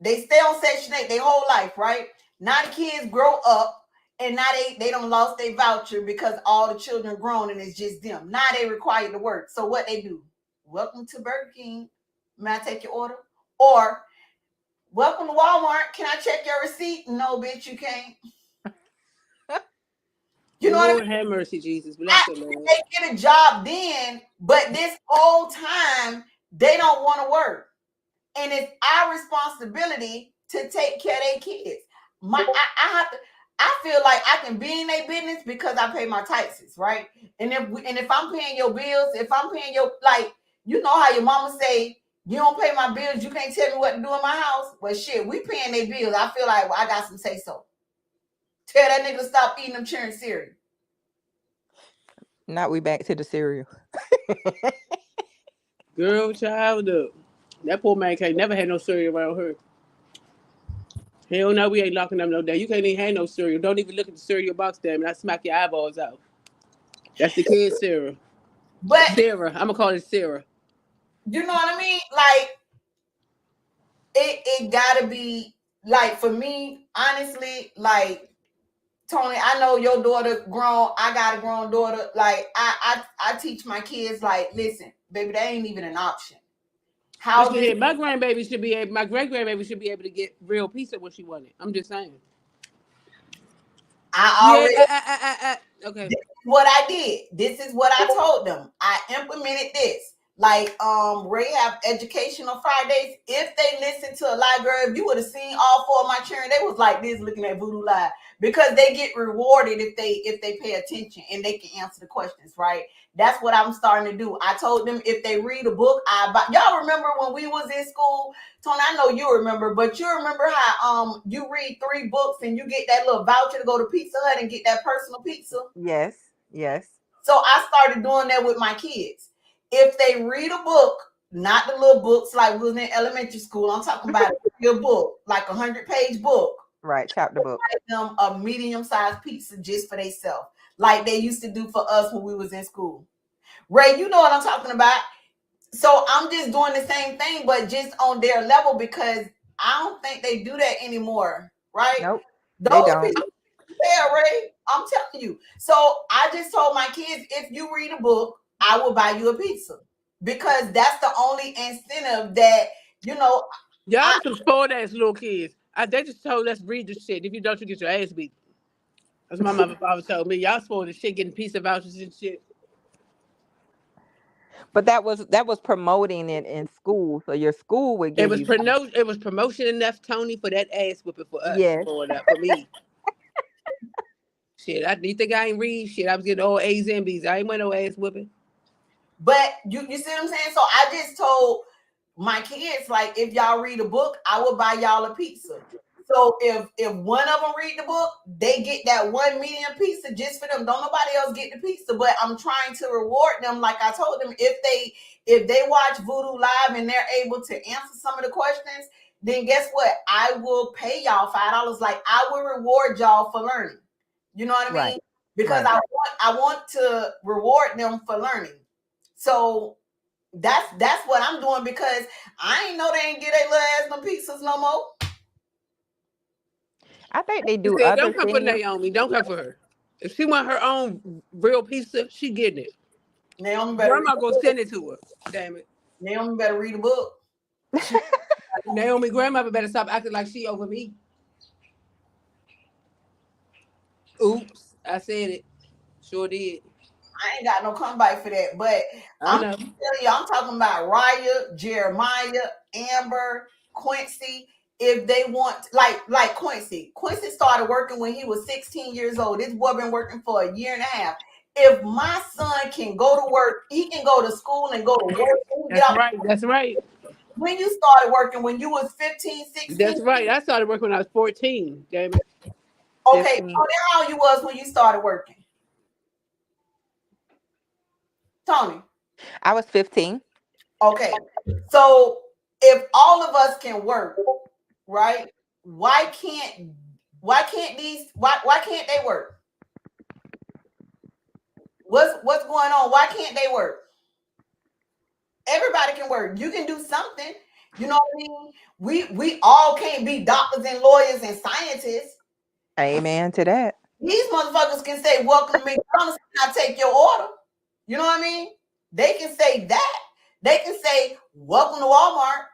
They stay on Section 8 their whole life, right? Now the kids grow up and now they don't lost their voucher because all the children grown and it's just them. Now they required to work. So what they do? Welcome to Burger King. May I take your order? Or welcome to Walmart. Can I check your receipt? No, bitch, you can't. You know Lord what I mean? have mercy, Jesus. Bless the Lord. They get a job then, but this whole time they don't want to work. And it's our responsibility to take care of their kids. I feel like I can be in their business because I pay my taxes, right? And if I'm paying your bills, if I'm paying your, like, you know how your mama say, you don't pay my bills, you can't tell me what to do in my house. Well, shit, we paying their bills. I feel like, well, I got some say so. Tell that nigga to stop eating them churn cereal. Now we back to the cereal. Girl, child, look. That poor man can't never had no cereal around her. Hell no, we ain't locking up no day. You can't even have no cereal. Don't even look at the cereal box, damn it. I smack your eyeballs out. That's the kid's cereal. But Sarah. I'm gonna call it Sarah. You know what I mean? Like, it gotta be, like, for me, honestly, like, Tony, I know your daughter grown. I got a grown daughter. Like, I teach my kids, like, listen, baby, that ain't even an option. My grandbaby should be able, my great grandbaby should be able to get real pizza when she wanted. I'm just saying. I already okay. This is what I did. This is what I told them. I implemented this. Like Ray have educational Fridays. If they listen to a live, girl, if you would have seen all 4 of my children, they was like this looking at Voodoo Live, because they get rewarded if they pay attention and they can answer the questions, right? That's what I'm starting to do. I told them if they read a book, y'all remember when we was in school, Tony? I know you remember, but you remember how you read 3 books and you get that little voucher to go to Pizza Hut and get that personal pizza? Yes. So I started doing that with my kids. If they read a book, not the little books like we was in elementary school, I'm talking about a book, like 100-page book. Right, chapter book. Them a medium-sized pizza just for themselves, like they used to do for us when we was in school. Ray, you know what I'm talking about. So I'm just doing the same thing, but just on their level, because I don't think they do that anymore, right? Nope, those they don't. people, yeah, Ray, I'm telling you. So I just told my kids, if you read a book, I will buy you a pizza, because that's the only incentive that, you know. Y'all some spoiled ass little kids. They just told us read the shit. If you don't, you get your ass beat. That's what my mother father told me. Y'all spoiled the shit, getting pizza vouchers and shit. But that was promoting it in school, so your school would give you. It was promotion enough, Tony, for that ass whooping for us. Yes. For me. Shit, you think I ain't read? Shit, I was getting all A's and B's. I ain't want no ass whooping. But you see what I'm saying? So I just told my kids, like, if y'all read a book, I will buy y'all a pizza. So if one of them read the book, they get that 1 medium pizza just for them. Don't nobody else get the pizza. But I'm trying to reward them, like I told them, if they watch Voodoo Live and they're able to answer some of the questions, then guess what? I will pay y'all $5. Like, I will reward y'all for learning. You know what I mean? Right. Because right. I want to reward them for learning. So that's what I'm doing, because I ain't know they ain't get their little ass no pizzas no more. I think they do Said, other don't come things. for Naomi. Don't come for her. If she want her own real pizza, she getting it. Naomi better. Grandma gonna send it to her. Damn it. Naomi better read a book. Naomi grandmother better stop acting like she over me. Oops, I said it. Sure did. I ain't got no comeback for that, but I'm telling you, I'm talking about Raya, Jeremiah, Amber, Quincy. If they want, like Quincy started working when he was 16 years old. This boy been working for a year and a half. If my son can go to work, he can go to school and go to work. That's right. When you started working, when you was 15, 16? That's right. I started working when I was 14. Damn it. Okay, so how old you was when you started working? Tony? I was 15. Okay, so if all of us can work, right? Why can't they work? What's going on? Why can't they work? Everybody can work. You can do something. You know what I mean? We all can't be doctors and lawyers and scientists. Amen to that. These motherfuckers can say, welcome to McDonald's, and I take your order. You know what I mean? They can say that. They can say, welcome to Walmart.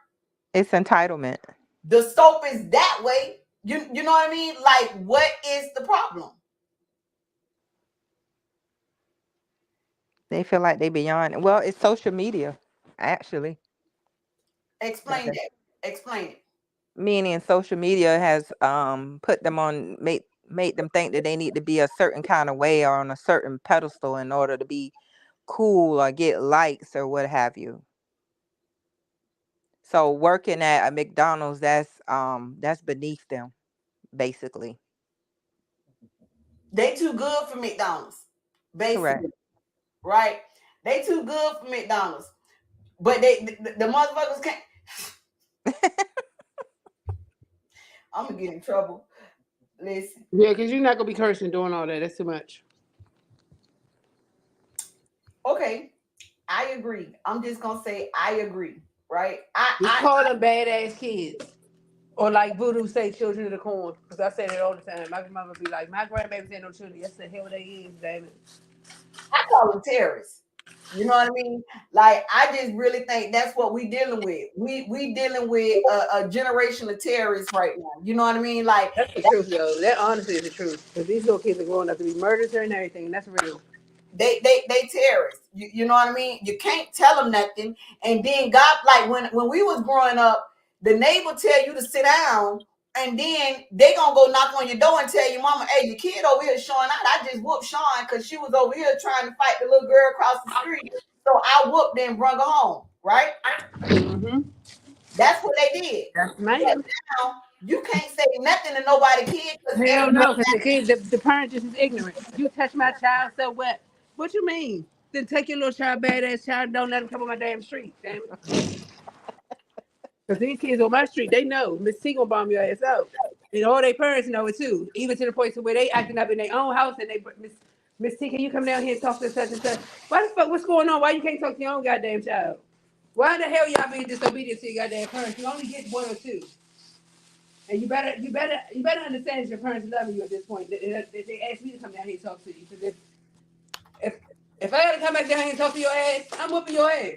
It's entitlement. The soap is that way. You know what I mean? Like, what is the problem? They feel like they beyond. Well, it's social media, actually. Explain that. Explain it. Meaning social media has put them on, made them think that they need to be a certain kind of way or on a certain pedestal in order to be cool or get likes or what have you. So working at a McDonald's, that's beneath them, basically. They too good for McDonald's, basically. Correct. Right? They too good for McDonald's. But the motherfuckers can't. I'm gonna get in trouble. Listen. Yeah, because you're not gonna be cursing doing all that. That's too much. Okay, I agree. I'm just gonna say I agree. Right? I call them badass kids, or like Voodoo say, children of the corn. Because I say that all the time. My mother be like, my grandbabies ain't no children. That's the hell they is, damn it. I call them terrorists. You know what I mean? Like, I just really think that's what we dealing with. We dealing with a generation of terrorists right now. You know what I mean? Like, that's the truth, yo. That honestly is the truth. Because these little kids are growing up to be murderers and everything, and that's real. They terrorists. You know what I mean? You can't tell them nothing. And then God, like when we was growing up, the neighbor tell you to sit down, and then they gonna go knock on your door and tell your mama, hey, your kid over here showing out. I just whooped Sean because she was over here trying to fight the little girl across the street. So I whooped them and brought her home, right? Mm-hmm. That's what they did. That's But man. now you can't say nothing to nobody kid because Hell no, because the kids, the parent just is ignorant. You touch my child so what? What you mean? Then take your little child, badass child, and don't let him come on my damn street. Damn it. Because these kids on my street, they know Miss T gonna bomb your ass out. And all their parents know it too. Even to the point to where they acting up in their own house and they Miss T, can you come down here and talk to such and such? Why the fuck? What's going on? Why you can't talk to your own goddamn child? Why the hell y'all being disobedient to your goddamn parents? You only get one or two. And you better understand that your parents love you at this point. They asked me to come down here and talk to you. Because if I gotta come back down here and talk to your ass, I'm whooping your ass.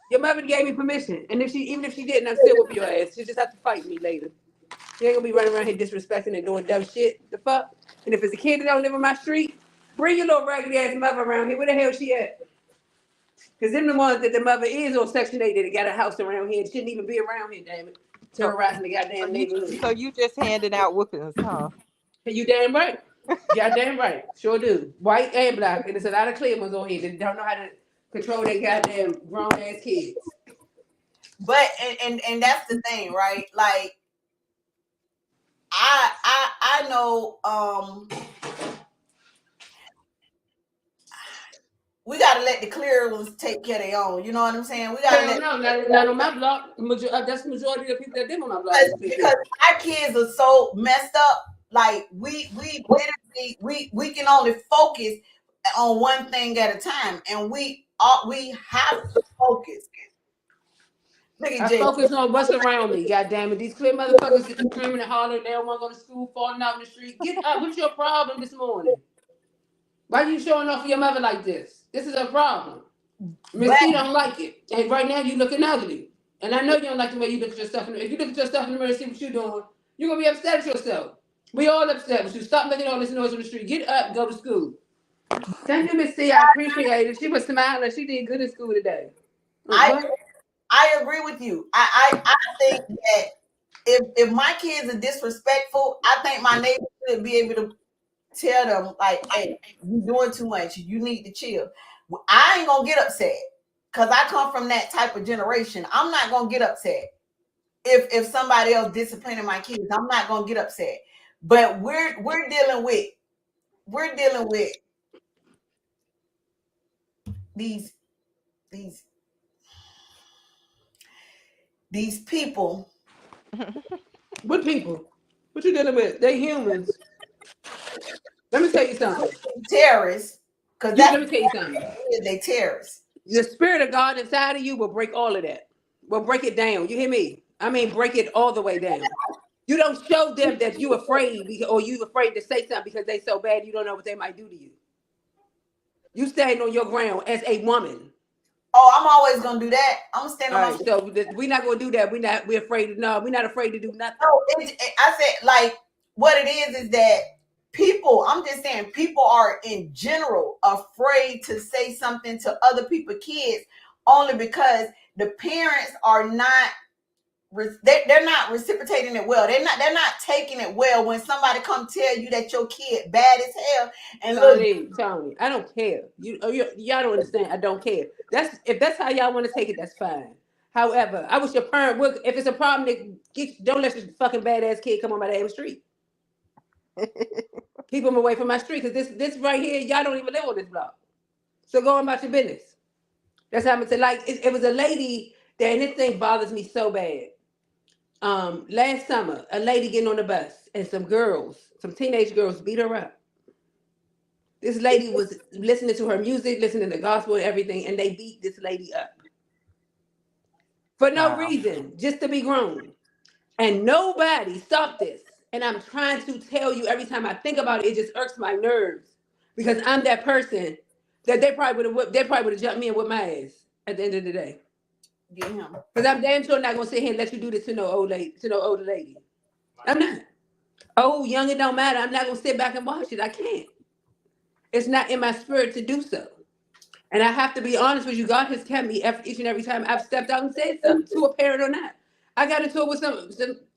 Your mother gave me permission, and even if she didn't, I'm still whooping your ass. She just have to fight me later. You ain't gonna be running around here disrespecting and doing dumb shit. The fuck? And if it's a kid that don't live on my street, bring your little raggedy ass mother around here. Where the hell she at? Because them the ones that the mother is on Section 8 that got a house around here and shouldn't even be around here, damn it. Terrorizing the goddamn neighborhood. So you just handing out whoopings, huh? You damn right. Goddamn right. Sure do. White and black. And there's a lot of clear ones on here that don't know how to control their goddamn grown ass kids. But and that's the thing, right? Like I know we gotta let the clear ones take care of their own. You know what I'm saying? We gotta let not on my block. That's the majority of the people that live on my block. Because our kids are so messed up. Like we literally we can only focus on one thing at a time, and we have to focus. Look at I focus on what's around me. God damn it, these clear motherfuckers that screaming and hollering. They don't want to go to school, falling out in the street. Get up! What's your problem this morning? Why are you showing off for your mother like this? This is a problem. Miss T don't like it, and right now you looking ugly. And I know you don't like the way you look at yourself. If you look at yourself in the mirror and see what you're doing, you're gonna be upset at yourself. We all upset with you. Stop making all this noise on the street. Get up, go to school. Thank you, Miss T. I appreciate it. She was smiling. She did good in school today. I agree with you. I think that if my kids are disrespectful, I think my neighbor should be able to tell them, like, hey, you're doing too much. You need to chill. I ain't gonna get upset because I come from that type of generation. I'm not gonna get upset if somebody else disciplining my kids. I'm not gonna get upset. But we're dealing with these people. What people? What you dealing with? They humans. Let me tell you something. Terrorists. Because let me tell you something. They terrorists. The spirit of God inside of you will break all of that. Will break it down. You hear me? I mean, break it all the way down. You don't show them that you afraid or you afraid to say something because they so bad you don't know what they might do to you. You stand on your ground as a woman. Oh, I'm always gonna do that. I'm standing on. So we're not gonna do that. We're afraid to. No, we're not afraid to do nothing. No, I said like what it is that people. I'm just saying people are in general afraid to say something to other people's kids only because the parents are not. They're not reciprocating it well. They're not taking it well when somebody come tell you that your kid bad as hell. And Tony, I don't care. Y'all don't understand. I don't care. If that's how y'all want to take it, that's fine. However, I wish your parent would. If it's a problem, don't let your fucking badass kid come on my damn street. Keep them away from my street because this right here, y'all don't even live on this block. So go on about your business. That's how I'm gonna say. Like it was a lady that, and this thing bothers me so bad. Last summer, a lady getting on the bus and some teenage girls beat her up. This lady was listening to her music, listening to gospel and everything, and they beat this lady up. For no reason, just to be grown. And nobody stopped this. And I'm trying to tell you every time I think about it, it just irks my nerves. Because I'm that person that they probably would have jumped me and whipped my ass at the end of the day. Yeah. Because I'm damn sure not gonna sit here and let you do this to no older lady. I'm not. Oh, young, it don't matter. I'm not gonna sit back and watch it. I can't. It's not in my spirit to do so. And I have to be honest with you, God has kept me each and every time I've stepped out and said something, to a parent or not. I got into it with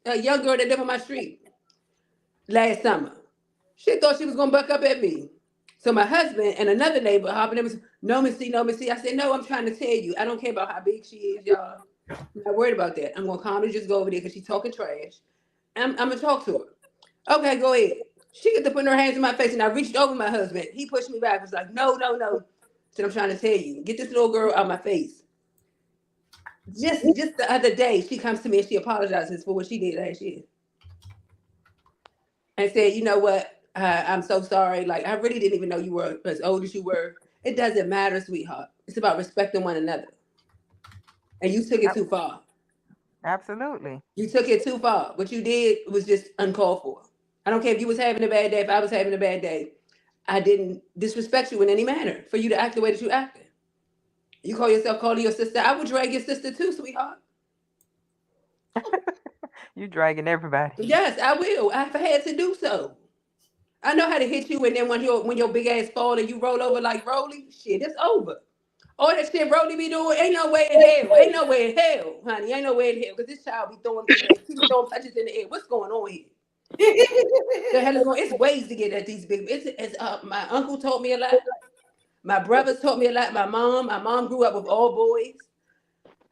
a young girl that lived on my street last summer. She thought she was gonna buck up at me. So my husband and another neighbor hopping in was, no, Missy, no, Missy. I said, no, I'm trying to tell you. I don't care about how big she is, y'all. I'm not worried about that. I'm gonna calmly just go over there because she's talking trash. I'm gonna talk to her. Okay, go ahead. She get to putting her hands in my face, and I reached over my husband. He pushed me back. Was like, no, no, no. So I'm trying to tell you, get this little girl out of my face. Just the other day, she comes to me and she apologizes for what she did last year, and said, you know what? I'm so sorry. Like, I really didn't even know you were as old as you were. It doesn't matter, sweetheart. It's about respecting one another. And you took it too far. Absolutely. You took it too far. What you did was just uncalled for. I don't care if you was having a bad day, if I was having a bad day. I didn't disrespect you in any manner for you to act the way that you acted. You call yourself calling your sister. I would drag your sister too, sweetheart. You dragging everybody. Yes, I will. I've had to do so. I know how to hit you, and then when your big ass fall and you roll over like Rolly, shit, it's over. All that shit Rolly be doing, ain't no way in hell. Ain't no way in hell, honey. Ain't no way in hell. Because this child be throwing touches in the air. What's going on here? The hell is going? It's ways to get at these big. My uncle taught me a lot. My brothers taught me a lot. My mom grew up with all boys.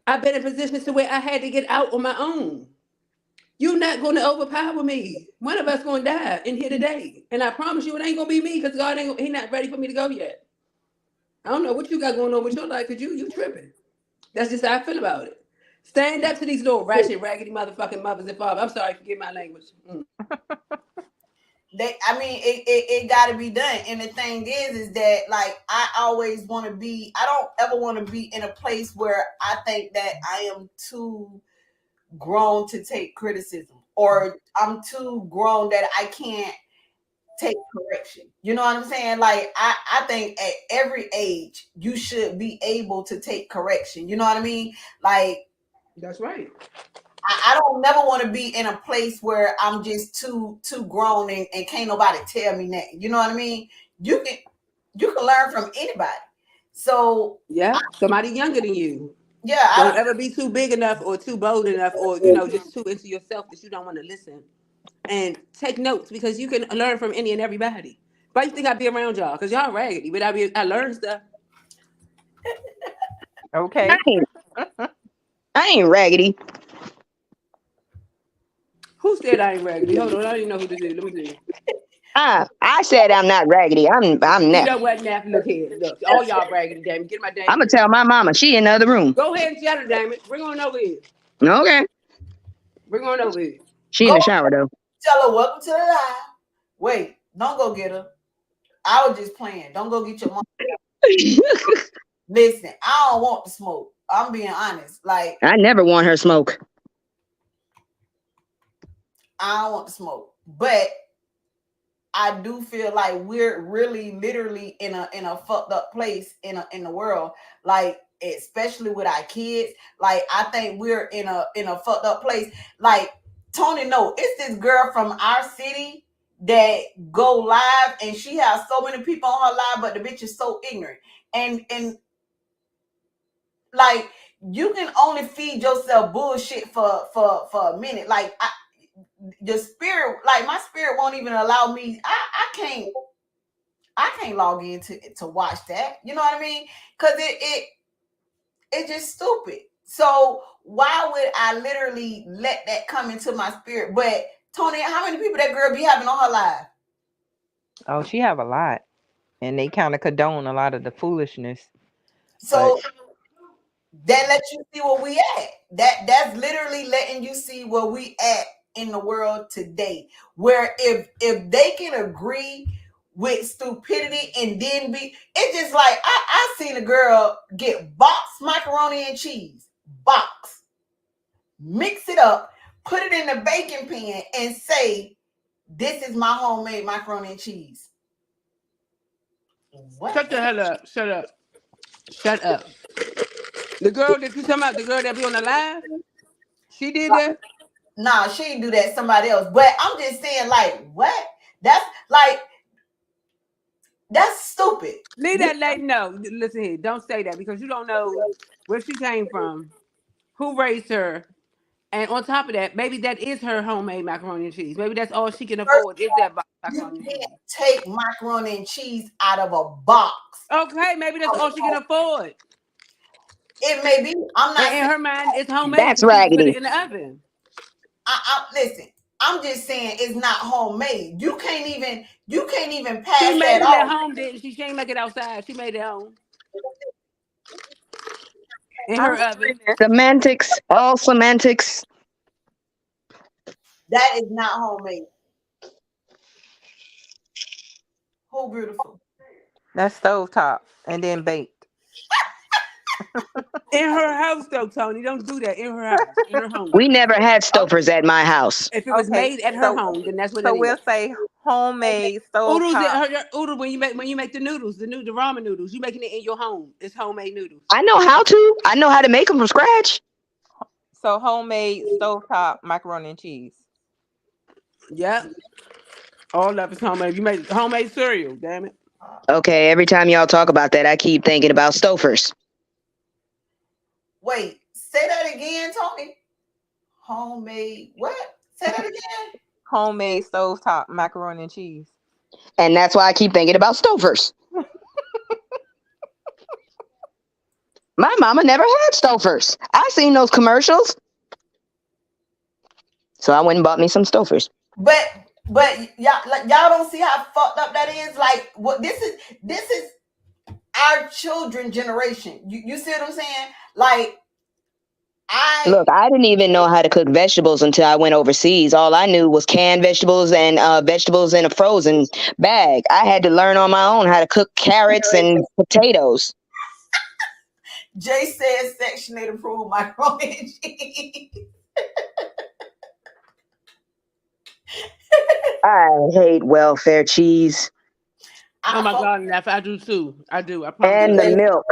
I've been in positions to where I had to get out on my own. You're not going to overpower me. One of us going to die in here today. And I promise you it ain't going to be me because God he not ready for me to go yet. I don't know what you got going on with your life because you tripping. That's just how I feel about it. Stand up to these little ratchet, raggedy motherfucking mothers and fathers. I'm sorry, forget my language. It got to be done. And the thing is that, like, I always want to be, I don't ever want to be in a place where I think that I am too grown to take criticism, or I'm too grown that I can't take correction. You know what I'm saying? Like, I think at every age you should be able to take correction. You know what I mean? Like, that's right. I don't never want to be in a place where I'm just too grown and can't nobody tell me nothing. You know what I mean? You can learn from anybody. So yeah, somebody younger than you. Yeah, don't ever be too big enough or too bold enough, or just too into yourself that you don't want to listen and take notes, because you can learn from any and everybody. Why you think I'd be around y'all? Because y'all raggedy, but I learn stuff. Okay. I ain't raggedy. Who said I ain't raggedy? Hold on, I don't even know who this is. Let me see. I said I'm not raggedy. I'm Neff. You know what, Neff? Look here. Look, all y'all raggedy, damn it. Get my damn. I'm going to tell my mama. She in the other room. Go ahead and tell her, damn it. Bring on over here. Okay. Bring on over here. She in the shower, though. Tell her, welcome to the live. Wait, don't go get her. I was just playing. Don't go get your mom. Listen, I don't want the smoke. I'm being honest. Like, I never want her smoke. I don't want the smoke. But I do feel like we're really literally in a fucked up place in the world. Like, especially with our kids. Like, I think we're in a fucked up place. Like, Tony, no, it's this girl from our city that go live, and she has so many people on her live, but the bitch is so ignorant. And like, you can only feed yourself bullshit for a minute. Like, the spirit, like, my spirit won't even allow me. I can't log in to watch that. You know what I mean? Because it's just stupid. So why would I literally let that come into my spirit? But Tony, how many people that girl be having on her live? Oh, she have a lot, and they kind of condone a lot of the foolishness. So that lets you see where we at. That's literally letting you see where we at in the world today. Where if they can agree with stupidity and then be, it's just like I seen a girl get boxed macaroni and cheese, box, mix it up, put it in the baking pan, and say, "This is my homemade macaroni and cheese." What? Shut the hell up! Shut up! Shut up! The girl that you talking about, the girl that be on the live, she did that? Nah, she didn't do that. Somebody else. But I'm just saying, like, what? That's like, that's stupid. Leave that lady know. Listen here, don't say that because you don't know where she came from, who raised her, and on top of that, maybe that is her homemade macaroni and cheese. Maybe that's all she can afford is that box You macaroni and cheese. can't take macaroni and cheese out of a box. Okay, maybe that's all she can afford. It may be. I'm not And in saying her mind, it's homemade. That's because she put raggedy. it in the oven. listen. I'm just saying it's not homemade. You can't even pass She made that it off. at home, didn't she? She ain't make it outside. She made it at home. In her oven. Semantics, all semantics. That is not homemade. Who beautiful? That's stovetop and then baked. In her house, though, Tony. Don't do that. In her house. In her home. We never had Stouffer's at my house. If it was Okay, made at her home, then that's what So it we'll is. say homemade Oodles, stovetop. oodle when you make the noodles, the ramen noodles, you making it in your home. It's homemade noodles. I know how to. I know how to make them from scratch. So homemade stovetop macaroni and cheese. Yep. All of it's homemade. You make homemade cereal, damn it. Okay, every time y'all talk about that, I keep thinking about Stouffer's. Wait, say that again, Tony. Homemade what? Say that again. Homemade stovetop macaroni and cheese. And that's why I keep thinking about Stouffer's. My mama never had Stouffer's. I seen those commercials. So I went and bought me some Stouffer's. But y'all don't see how fucked up that is. Like what this is our children generation. You see what I'm saying? Like Look, I didn't even know how to cook vegetables until I went overseas. All I knew was canned vegetables and vegetables in a frozen bag. I had to learn on my own how to cook carrots and potatoes. Jay says Section 8 approved macaroni and cheese. I hate welfare cheese. Oh my God, Neff, I do too. I do. I And promise. the milk.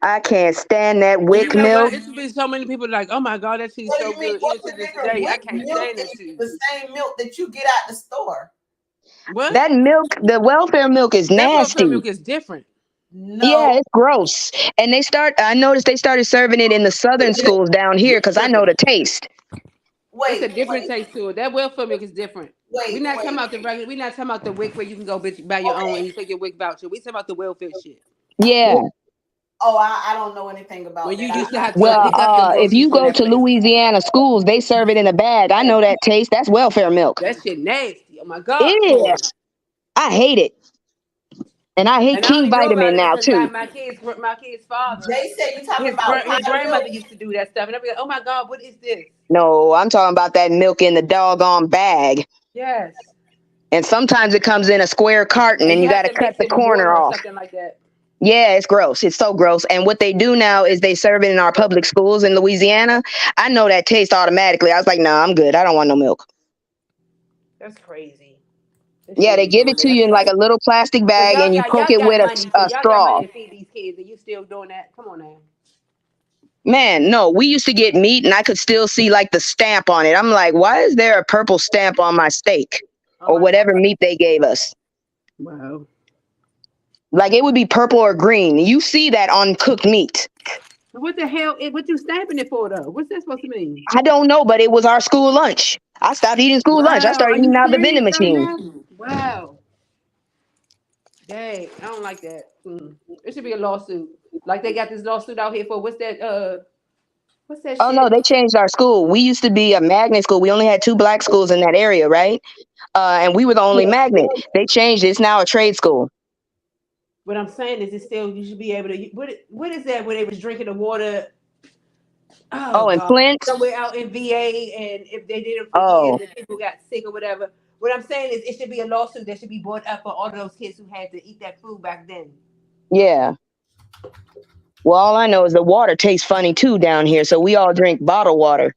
I can't stand that Wick You know milk. what? It's been so many people like, oh my God, that cheese so good. Even to this day, I can't stand that cheese. The same milk that you get out the store. What? That milk, the welfare milk is That nasty. welfare milk is different. No. Yeah, it's gross. And I noticed they started serving it in the southern schools down here because I know the taste. It's a different taste to it. That welfare milk is different. We're not talking about the regular. We're not talking about the WIC where you can go buy your own and you take your WIC voucher. We talking about the welfare shit. Yeah. Oh, I don't know anything about when that. you used to have to Well, pick up your if you groceries from go that to place. Louisiana schools, they serve it in a bag. I know that taste. That's welfare milk. That shit nasty. Oh my God. Yeah. I hate it. And I hate And I King only know about Vitamin it now because too. my kid's father. Jay said you talking His about grandmother used to do that stuff, and I'd be like, "Oh my God, what is this?" No, I'm talking about that milk in the doggone bag. Yes. And sometimes it comes in a square carton and you got to cut the corner off. Something like that. Yeah, it's gross. It's so gross. And what they do now is they serve it in our public schools in Louisiana. I know that taste automatically. I was like, nah, I'm good. I don't want no milk. That's crazy. Yeah, they give it to you in like a little plastic bag and you poke it with a y'all straw. got money to feed these kids, and you still doing that? Come on now. Man, no, we used to get meat and I could still see like the stamp on it. I'm like, why is there a purple stamp on my steak or whatever meat they gave us? Wow. Like it would be purple or green. You see that on cooked meat. What the hell? What you stamping it for though? What's that supposed to mean? I don't know, but it was our school lunch. I stopped eating school lunch. I started eating out the vending machine. Wow. Dang, I don't like that. It should be a lawsuit. Like they got this lawsuit out here for what's that shit? Oh no, they changed our school. We used to be a magnet school. We only had 2 black schools in that area, right? And we were the only magnet. They changed it. It's now a trade school. What I'm saying is, it's still you should be able to. What is that? Where they was drinking the water? Oh, in Flint? Somewhere out in VA, and if they did it for years, and people got sick or whatever. What I'm saying is, it should be a lawsuit that should be brought up for all those kids who had to eat that food back then. Yeah. Well, all I know is the water tastes funny too down here, so we all drink bottled water.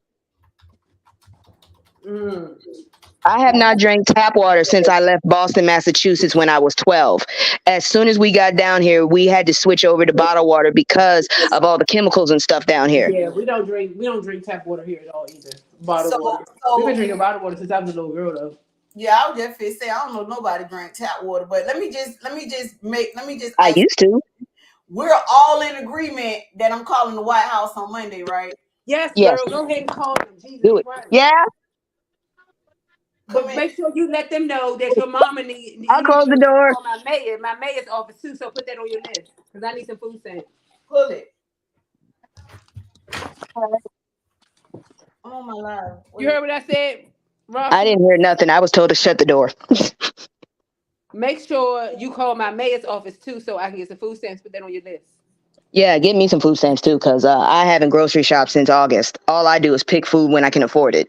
I have not drank tap water since I left Boston, Massachusetts when I was 12. As soon as we got down here, we had to switch over to bottled water because of all the chemicals and stuff down here. Yeah, we don't drink tap water here at all either. Bottled water. We've been drinking bottled water since I was a little girl though. Yeah, I was just finna say I don't know nobody drink tap water, but let me just I ask, used to. we're all in agreement that I'm calling the White House on Monday, right? Yes, Yes, girl, go ahead and call them. Jesus do it. Christ. Yeah, But make sure you let them know that your mama need. I'll You need close the to door. call my mayor's office too. So put that on your list because I need some food stamps. Pull it. I'm on my live. You heard what I said, I Roxy? didn't hear nothing. I was told to shut the door. Make sure you call my mayor's office too, so I can get some food stamps. Put that on your list. Yeah, get me some food stamps too, because I haven't grocery shopped since August. All I do is pick food when I can afford it.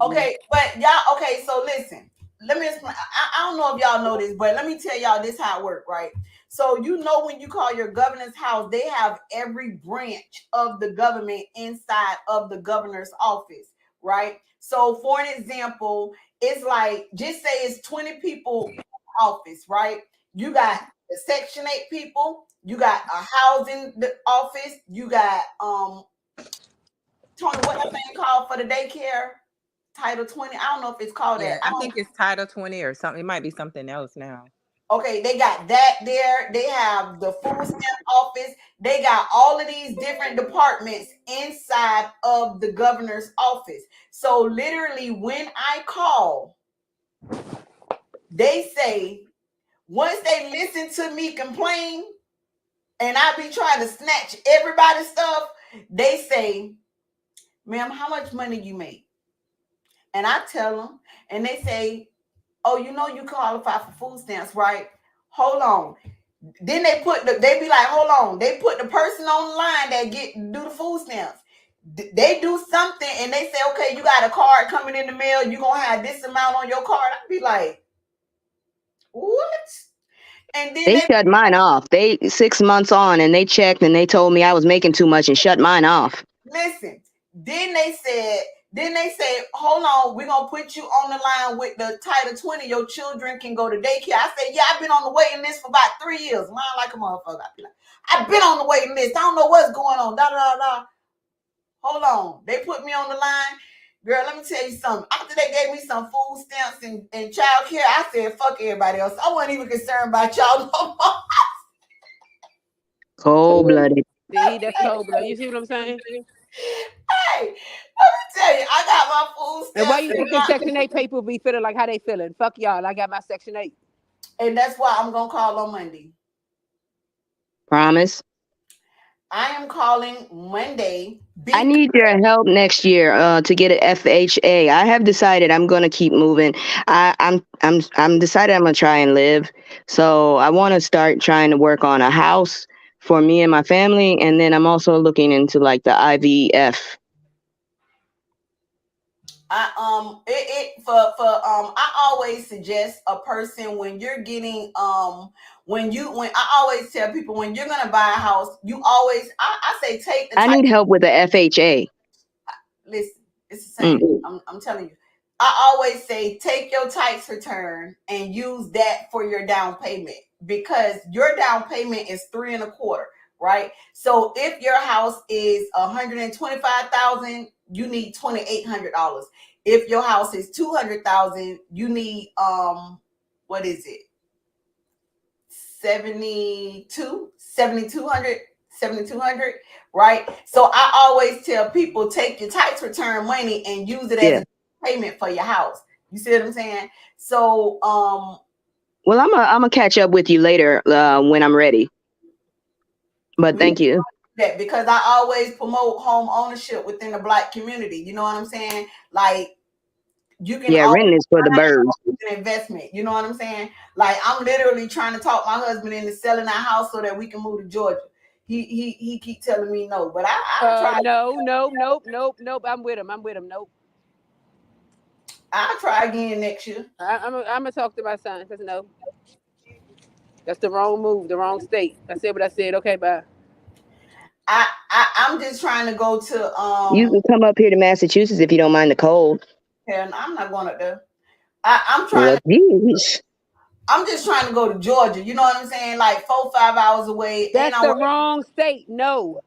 Okay, but y'all, okay, so listen, let me explain. I don't know if y'all know this, but let me tell y'all this how it works, right? So you know when you call your governor's house, they have every branch of the government inside of the governor's office, right? So for an example, it's like just say it's 20 people in the office, right? You got the Section 8 people, you got a housing office, you got Tony, what that thing called for the daycare? Title 20. I don't know if it's called Yeah, that. I think it's Title 20 or something. It might be something else now. Okay, they got that there. They have the food stamp office. They got all of these different departments inside of the governor's office. So literally, when I call, they say once they listen to me complain, and I be trying to snatch everybody's stuff, they say, "Ma'am, how much money you make?" And I tell them, and they say, "Oh, you know you qualify for food stamps, right? Hold on." Then they be like, "Hold on." They put the person on the line that do the food stamps. They do something and they say, "Okay, you got a card coming in the mail. You're gonna have this amount on your card." I'd be like, "What?" And then They shut mine off. They 6 months on, and they checked, and they told me I was making too much and shut mine off. listen. Then they said, "Hold on, we're gonna put you on the line with the Title 20. Your children can go to daycare." I said, "Yeah, I've been on the waiting list for about 3 years. Mine like a motherfucker." I be like, "I've been on the waiting list. I don't know what's going on." Da da da. Hold on. They put me on the line. Girl, let me tell you something. After they gave me some food stamps and child care, I said, "Fuck everybody else. I wasn't even concerned about y'all no more." Cold-blooded. See, that's cold blood. You see what I'm saying? Hey, let me tell you, I got my food And why stamps you think the Section 8 people be feeling like how they feeling? Fuck y'all. I got my Section 8. and that's why I'm gonna call on Monday. Promise. I am calling Monday. I need your help next year to get an FHA. I have decided I'm gonna keep moving. I'm decided I'm gonna try and live. So I want to start trying to work on a house for me and my family, and then I'm also looking into like the IVF. I always suggest a person when you're getting when I always tell people when you're gonna buy a house, you always I say take the I need help with the FHA. listen, it's the same. I'm telling you. I always say take your tax return and use that for your down payment because your down payment is 3.25, right? So if your house is $125,000, you need $2,800. If your house is $200,000, you need what is it? 7,200, right? So I always tell people take your tax return money and use it as a payment for your house. You see what I'm saying? So well, I'm gonna catch up with you later when I'm ready. But thank you. That because I always promote home ownership within the Black community. You know what I'm saying? Like you can renting is for the birds. An investment. You know what I'm saying? Like I'm literally trying to talk my husband into selling our house so that we can move to Georgia. He keep telling me no, but I try. Nope. I'm with him. Nope. I'll try again next year. I'm gonna talk to my son because no, that's the wrong move, the wrong state. I said what I said. Okay, bye. I'm just trying to go to You can come up here to Massachusetts if you don't mind the cold. And I'm not going up there. I'm trying I'm just trying to go to Georgia. You know what I'm saying? Like 4-5 hours away. That's the wrong state. No.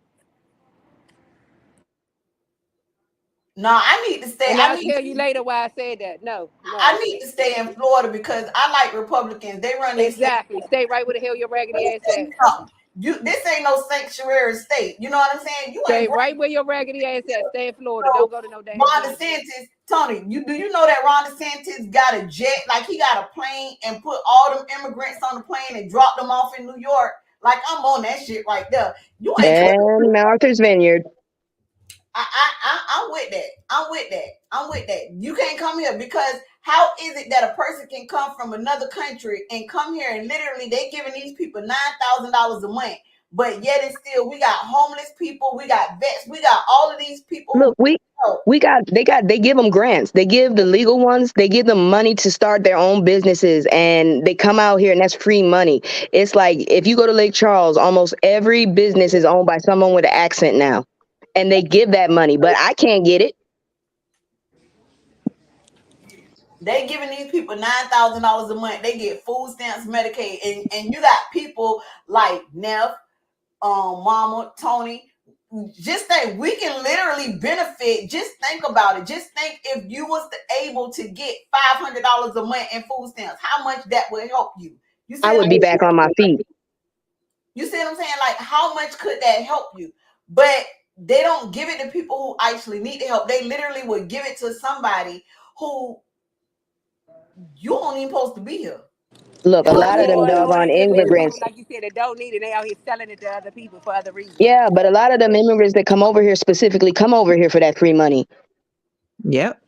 No, I need to stay. And I I'll need tell you later why I said that. No. I need to stay in Florida because I like Republicans. They run their state. Exactly. Stay right where the hell your raggedy ass Let me tell at. you something. This ain't no sanctuary state. You know what I'm saying? You Stay ain't right where your raggedy ass at. Stay in Florida. so Don't go to no damn Ron Georgia. DeSantis, Tony, do you know that Ron DeSantis got a jet? Like he got a plane and put all them immigrants on the plane and dropped them off in New York. Like I'm on that shit right there. You ain't And Martha's Vineyard. I'm with that. I'm with that. You can't come here because how is it that a person can come from another country and come here and literally they giving these people $9,000 a month, but yet and still we got homeless people, we got vets, we got all of these people. Look, they give them grants. They give the legal ones, they give them money to start their own businesses, and they come out here and that's free money. It's like if you go to Lake Charles, almost every business is owned by someone with an accent now. And they give that money, but I can't get it. They giving these people $9,000 a month. They get food stamps, Medicaid, and you got people like Neff, Mama, Tony. Just think we can literally benefit. Just think about it. Just think if you was able to get $500 a month in food stamps, how much that would help you. You see I would be back on my feet. You see what I'm saying? Like, how much could that help you? But they don't give it to people who actually need the help. They literally would give it to somebody who you don't even supposed to be here. Look, a lot of them doggone immigrants. Like you said, they don't need it. They out here selling it to other people for other reasons. Yeah, but a lot of them immigrants that come over here specifically come over here for that free money. Yep.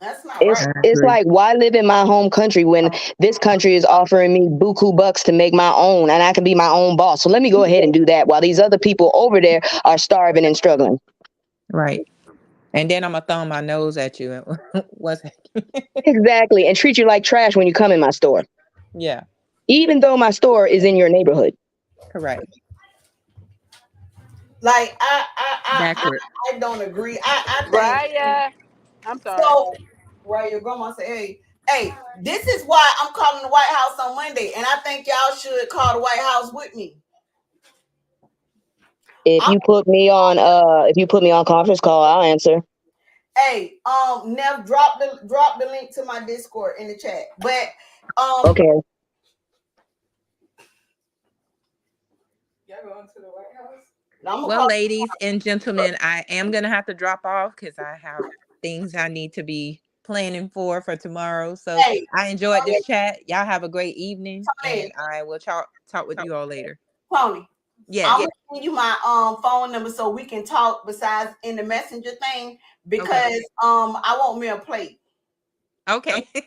That's not right. It's like, why live in my home country when this country is offering me buku bucks to make my own and I can be my own boss? So let me go ahead and do that while these other people over there are starving and struggling. Right. And then I'm going to thumb my nose at you. What's Exactly. And treat you like trash when you come in my store. Yeah. Even though my store is in your neighborhood. Correct. Like, I don't agree. I think. Raya, I'm sorry. So, right, your grandma said, hey, this is why I'm calling the White House on Monday. And I think y'all should call the White House with me. If you put me on conference call, I'll answer. Hey, Nev, drop the link to my Discord in the chat. But okay. Y'all going to the White House? Well, ladies and gentlemen, I am gonna have to drop off because I have things I need to be planning for tomorrow. So I enjoyed this chat. Y'all have a great evening, and I will talk with you all later. Pony. Yeah. I'm gonna send you my phone number so we can talk besides in the messenger thing because I want me a plate. Okay. You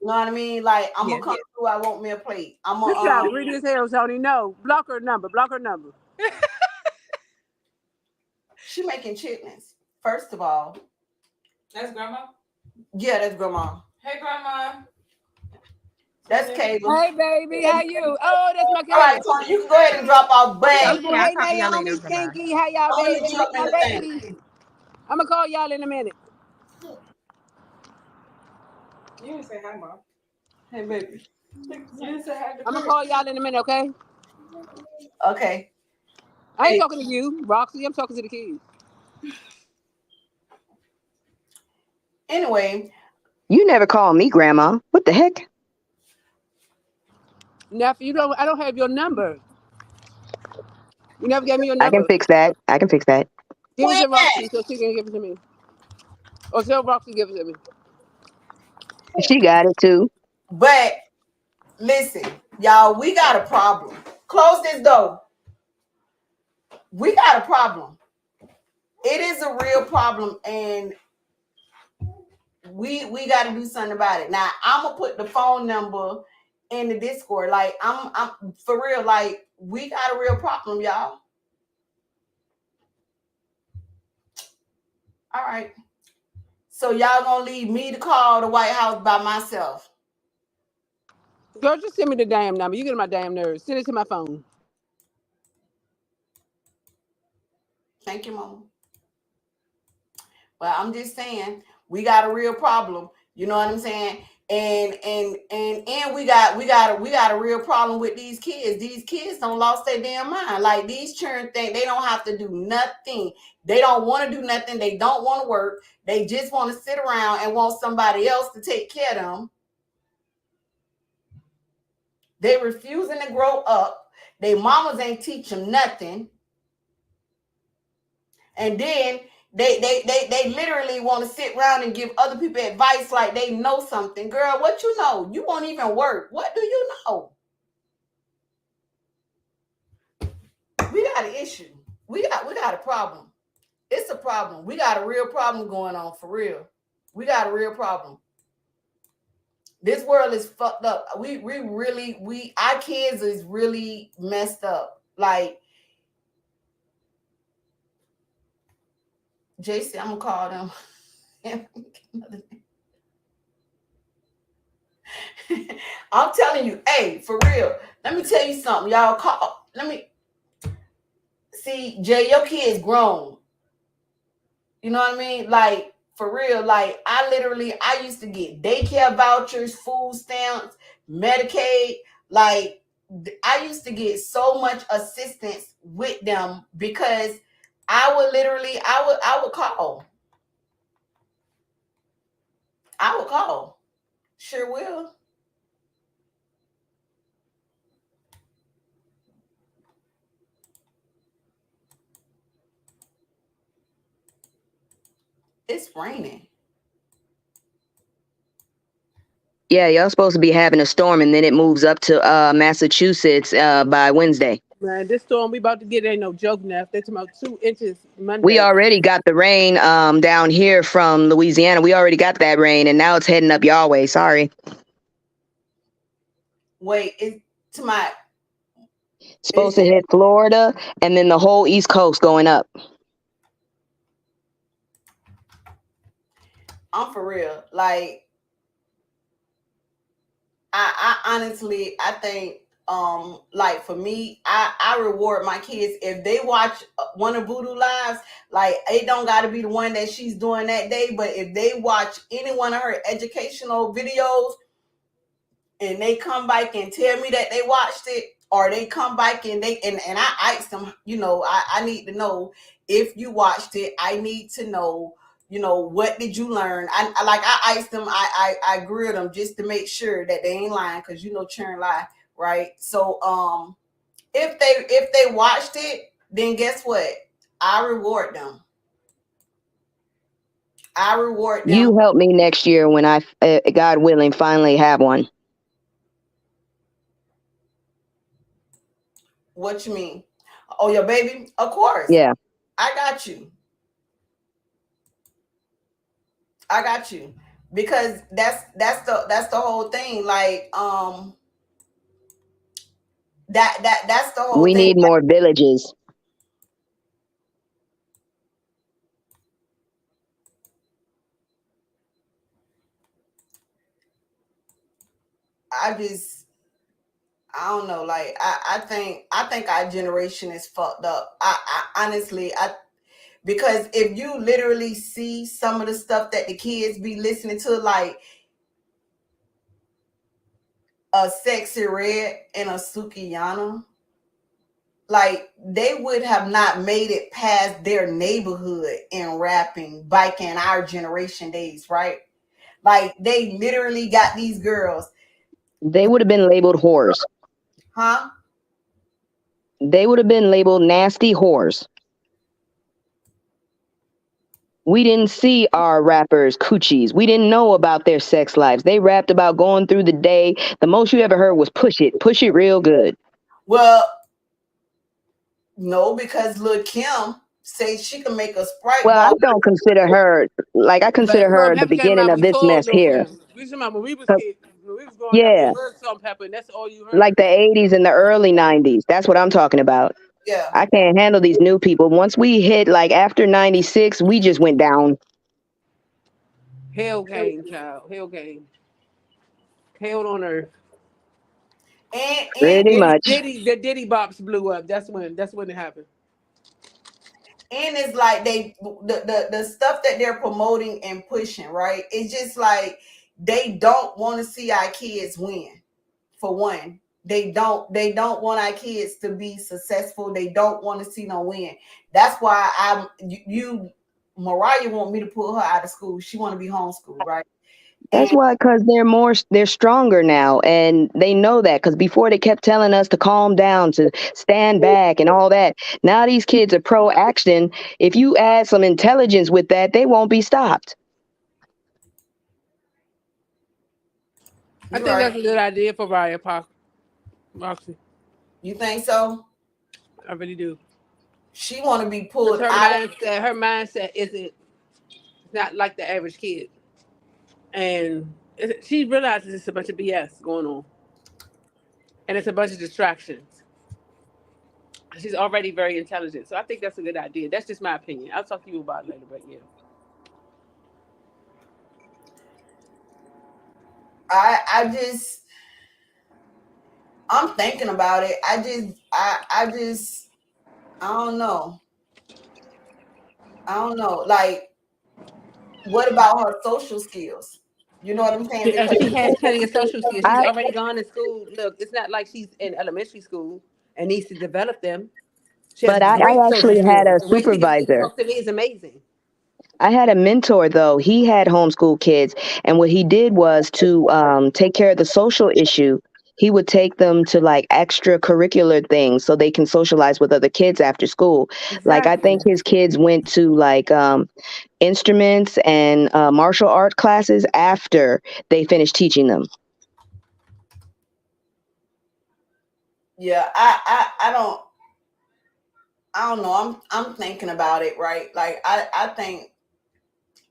know what I mean? Like I'm gonna come through. I want me a plate. I'm This gonna sounds greedy as hell, Tony. No, block her number. She making chitlins. First of all, that's grandma. Yeah, that's grandma. Hey, grandma. That's Caitlin. Hey, baby, how you? Oh, that's my Caitlin. All right, Tony, you can go ahead and drop off. But hey, Naomi, Stinky, how y'all, baby? My baby. I'm gonna call y'all in a minute. You didn't say hi, Mom. Hey, baby. You didn't say hi. I'm gonna call y'all in a minute, okay? Okay. I ain't talking to you, Roxy. I'm talking to the kids. Anyway. You never call me grandma. What the heck? Nephew, I don't have your number. You never gave me your number. I can fix that. Give it to Roxy so she can give it to me. Or tell Roxy give it to me. She got it too. But listen, y'all, we got a problem. Close this door. We got a problem. It is a real problem, and we got to do something about it. Now, I'm gonna put the phone number in the Discord. Like, I'm for real. Like, we got a real problem, y'all. All right. So y'all gonna leave me to call the White House by myself? Girl, just send me the damn number. You get on my damn nerves. Send it to my phone. Thank you, Mama. Well, I'm just saying we got a real problem. You know what I'm saying? And we got a real problem with these kids. These kids don't lost their damn mind. Like these children think they don't have to do nothing. They don't want to do nothing. They don't want to work. They just want to sit around and want somebody else to take care of them. They refusing to grow up. Their mamas ain't teach them nothing. And then they literally want to sit around and give other people advice like they know something. Girl, what you know? You won't even work. What do you know? We got an issue. We got a problem. It's a problem. We got a real problem going on, for real. We got a real problem. This world is fucked up. Our kids is really messed up. Like, JC, I'm gonna call them. I'm telling you, hey, for real. Let me tell you something, y'all. Let me see, Jay. Your kid's grown. You know what I mean? Like, for real. Like, I used to get daycare vouchers, food stamps, Medicaid. Like, I used to get so much assistance with them because I would call. I would call. Sure will. It's raining. Yeah, y'all supposed to be having a storm, and then it moves up to Massachusetts by Wednesday. Man, this storm we about to get ain't no joke now. They're talking about 2 inches Monday. We already got the rain down here from Louisiana. We already got that rain, and now it's heading up y'all way. Sorry. Wait, it's to my... Supposed to hit Florida, and then the whole East Coast going up. I'm for real. Like, I honestly, I think, like for me, I reward my kids if they watch one of Voodoo Lives. Like, it don't got to be the one that she's doing that day, but if they watch any one of her educational videos and they come back and tell me that they watched it, or they come back and I ask them, you know, I need to know if you watched it. I need to know, you know, what did you learn? I asked them, I grilled them just to make sure that they ain't lying, because you know children lie, right? So if they watched it, then guess what? I reward them. I reward them. You help me next year when I, God willing, finally have one. What you mean? Oh, your baby? Of course. Yeah. I got you. I got you. Because that's the whole thing. Like, that's the whole We thing. need more villages. I don't know. Like, I think our generation is fucked up. I honestly, because if you literally see some of the stuff that the kids be listening to, like a Sexy Red and a Sukiyana, like they would have not made it past their neighborhood in rapping back in our generation days, right? Like, they literally got these girls. They would have been labeled whores. Huh? They would have been labeled nasty whores. We didn't see our rappers coochies. We didn't know about their sex lives. They rapped about going through the day. The most you ever heard was push it real good. Well, no, because Lil' Kim says she can make a Sprite. Well, I don't consider her, like, I consider her the beginning of this mess here. We remember when we was kids, when we was growing Yeah. up, we heard Salt and Pepper, and that's all you heard. Like the 80s and the early 90s. That's what I'm talking about. Yeah. I can't handle these new people. Once we hit, like, after 96, we just went down. Hell came, child. Hell came. Hell on earth. And Pretty much. The Diddy Bops blew up. That's when it happened. And it's like the stuff that they're promoting and pushing, right? It's just like they don't want to see our kids win. For one, they don't want our kids to be successful. They don't want to see no win. That's why Mariah want me to pull her out of school. She want to be homeschooled, right? That's And why, because they're stronger now, and they know that. Because before they kept telling us to calm down, to stand back, and all that. Now these kids are pro action. If you add some intelligence with that, they won't be stopped. I you think that's right. a good idea for Ryan Roxy. You think so? I really do. She want to be 'Cause pulled out. her mindset isn't not like the average kid, and she realizes it's a bunch of BS going on, and it's a bunch of distractions. She's already very intelligent, so I think that's a good idea. That's just my opinion. I'll talk to you about it later, but yeah. I'm thinking about it. I don't know. Like, what about her social skills? You know what I'm saying? Because She has plenty of social skills. She's I already gone to school. Look, it's not like she's in elementary school and needs to develop them. She has but I great social actually had skills. a The way she can supervisor. talk to me is amazing. I had a mentor though. He had homeschool kids, and what he did was to take care of the social issue. He would take them to like extracurricular things so they can socialize with other kids after school. Like I think Exactly. his kids went to like instruments and martial art classes after they finished teaching them. yeah, I don't know. I'm thinking about it, right? Like I think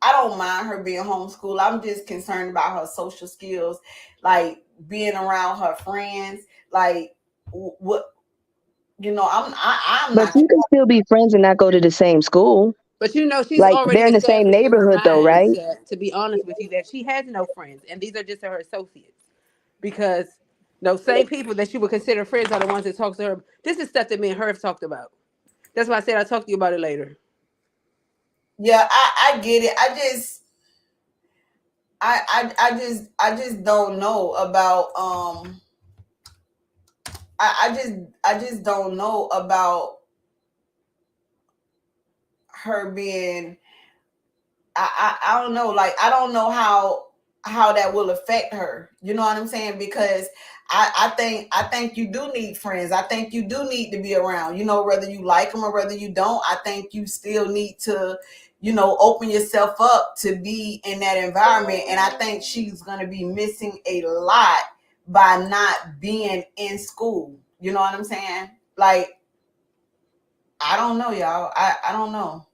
I don't mind her being homeschooled. I'm just concerned about her social skills, like being around her friends. Like what I'm But not. you can still be friends and not go to the same school. But she's Like they're already in the same established in her neighborhood though, right? mindset, to be honest with you, that she has no friends, and these are just her associates. Because those same people that she would consider friends are the ones that talk to her. This is stuff that me and her have talked about. That's why I said I'll talk to you about it later. Yeah, I get it. I just don't know about I just don't know about her being I don't know, like I don't know how that will affect her. You know what I'm saying? Because I think you do need friends. I think you do need to be around. You know, whether you like them or whether you don't, I think you still need to, open yourself up to be in that environment. And I think she's gonna be missing a lot by not being in school. You know what I'm saying? Like, I don't know, y'all. I don't know.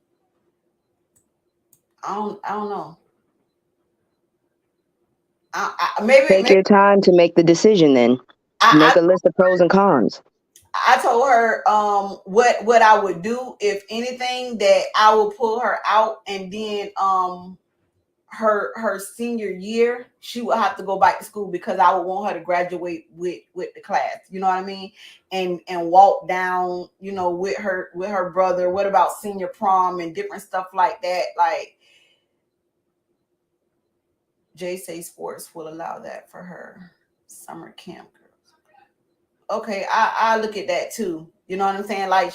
I don't know. Take your time to make the decision then. Make I a list of pros and cons. I told her what I would do if anything, that I will pull her out, and then her senior year she would have to go back to school because I would want her to graduate with the class. You know what I mean? And walk down, with her brother. What about senior prom and different stuff like that? Like, Jay say sports will allow that for her summer camp girls. Okay, I look at that too. You know what I'm saying? Like,